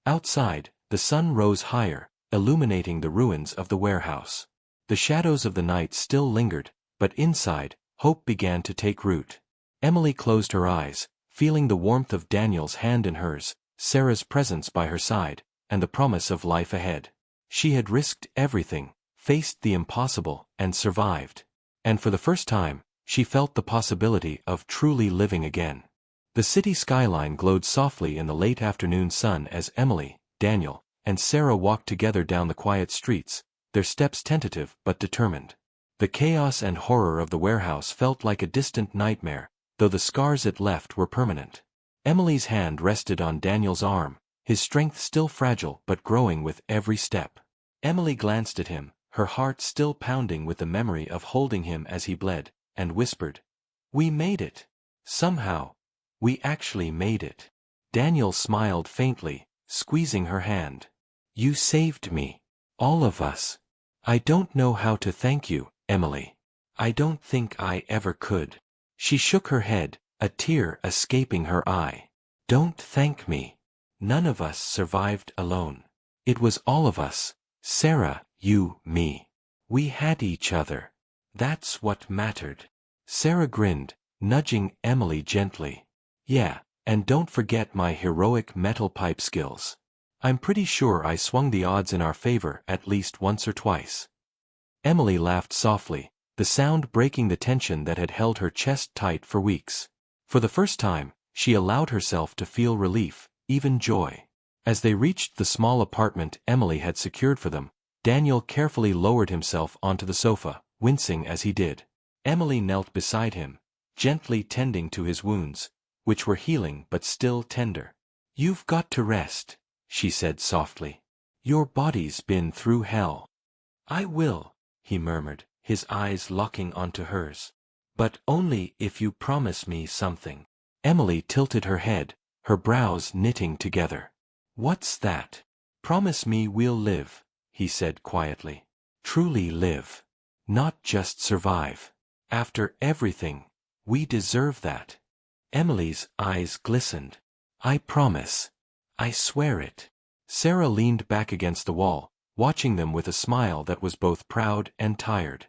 Outside, the sun rose higher, illuminating the ruins of the warehouse. The shadows of the night still lingered, but inside, hope began to take root. Emily closed her eyes, feeling the warmth of Daniel's hand in hers, Sarah's presence by her side, and the promise of life ahead. She had risked everything, faced the impossible, and survived. And for the first time, she felt the possibility of truly living again. The city skyline glowed softly in the late afternoon sun as Emily, Daniel, and Sarah walked together down the quiet streets, their steps tentative but determined. The chaos and horror of the warehouse felt like a distant nightmare, though the scars it left were permanent. Emily's hand rested on Daniel's arm, his strength still fragile but growing with every step. Emily glanced at him, her heart still pounding with the memory of holding him as he bled, and whispered, "We made it. Somehow. We actually made it." Daniel smiled faintly, squeezing her hand. "You saved me. All of us. I don't know how to thank you, Emily. I don't think I ever could." She shook her head, a tear escaping her eye. "Don't thank me. None of us survived alone. It was all of us. Sarah, you, me. We had each other. That's what mattered." Sarah grinned, nudging Emily gently. "Yeah, and don't forget my heroic metal pipe skills. I'm pretty sure I swung the odds in our favor at least once or twice." Emily laughed softly, the sound breaking the tension that had held her chest tight for weeks. For the first time, she allowed herself to feel relief, even joy. As they reached the small apartment Emily had secured for them, Daniel carefully lowered himself onto the sofa, wincing as he did. Emily knelt beside him, gently tending to his wounds, which were healing but still tender. "You've got to rest," she said softly. "Your body's been through hell." "I will," he murmured, his eyes locking onto hers. "But only if you promise me something." Emily tilted her head, her brows knitting together. "What's that?" "Promise me we'll live," he said quietly. "Truly live. Not just survive. After everything, we deserve that." Emily's eyes glistened. "I promise. I swear it." Sarah leaned back against the wall, watching them with a smile that was both proud and tired.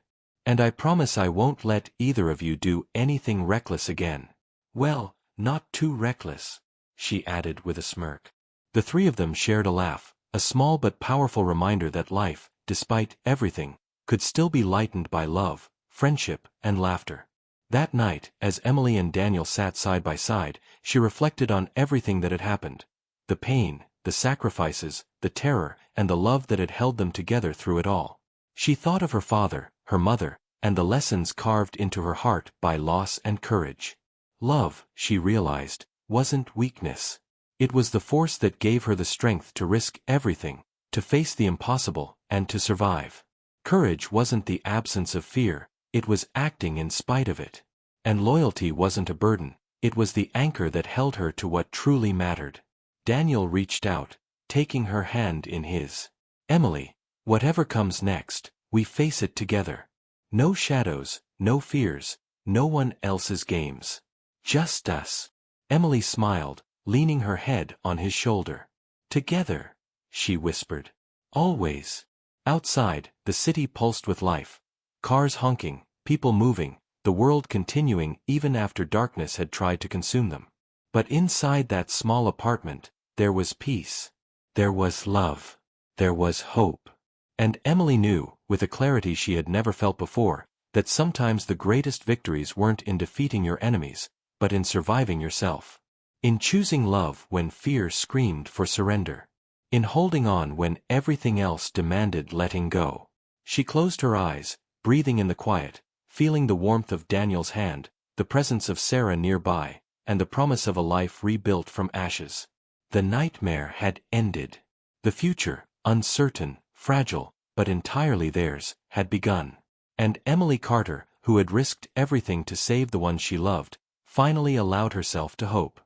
And I promise I won't let either of you do anything reckless again. Well, not too reckless, she added with a smirk. The three of them shared a laugh, a small but powerful reminder that life, despite everything, could still be lightened by love, friendship, and laughter. That night, as Emily and Daniel sat side by side, she reflected on everything that had happened. The pain, the sacrifices, the terror, and the love that had held them together through it all. She thought of her father, her mother, and the lessons carved into her heart by loss and courage. Love, she realized, wasn't weakness. It was the force that gave her the strength to risk everything, to face the impossible, and to survive. Courage wasn't the absence of fear, it was acting in spite of it. And loyalty wasn't a burden, it was the anchor that held her to what truly mattered. Daniel reached out, taking her hand in his. Emily, whatever comes next, we face it together. No shadows, no fears, no one else's games. Just us. Emily smiled, leaning her head on his shoulder. Together, she whispered. Always. Outside, the city pulsed with life. Cars honking, people moving, the world continuing even after darkness had tried to consume them. But inside that small apartment, there was peace. There was love. There was hope. And Emily knew, with a clarity she had never felt before, that sometimes the greatest victories weren't in defeating your enemies, but in surviving yourself. In choosing love when fear screamed for surrender. In holding on when everything else demanded letting go. She closed her eyes, breathing in the quiet, feeling the warmth of Daniel's hand, the presence of Sarah nearby, and the promise of a life rebuilt from ashes. The nightmare had ended. The future, uncertain, fragile, but entirely theirs, had begun. And Emily Carter, who had risked everything to save the one she loved, finally allowed herself to hope.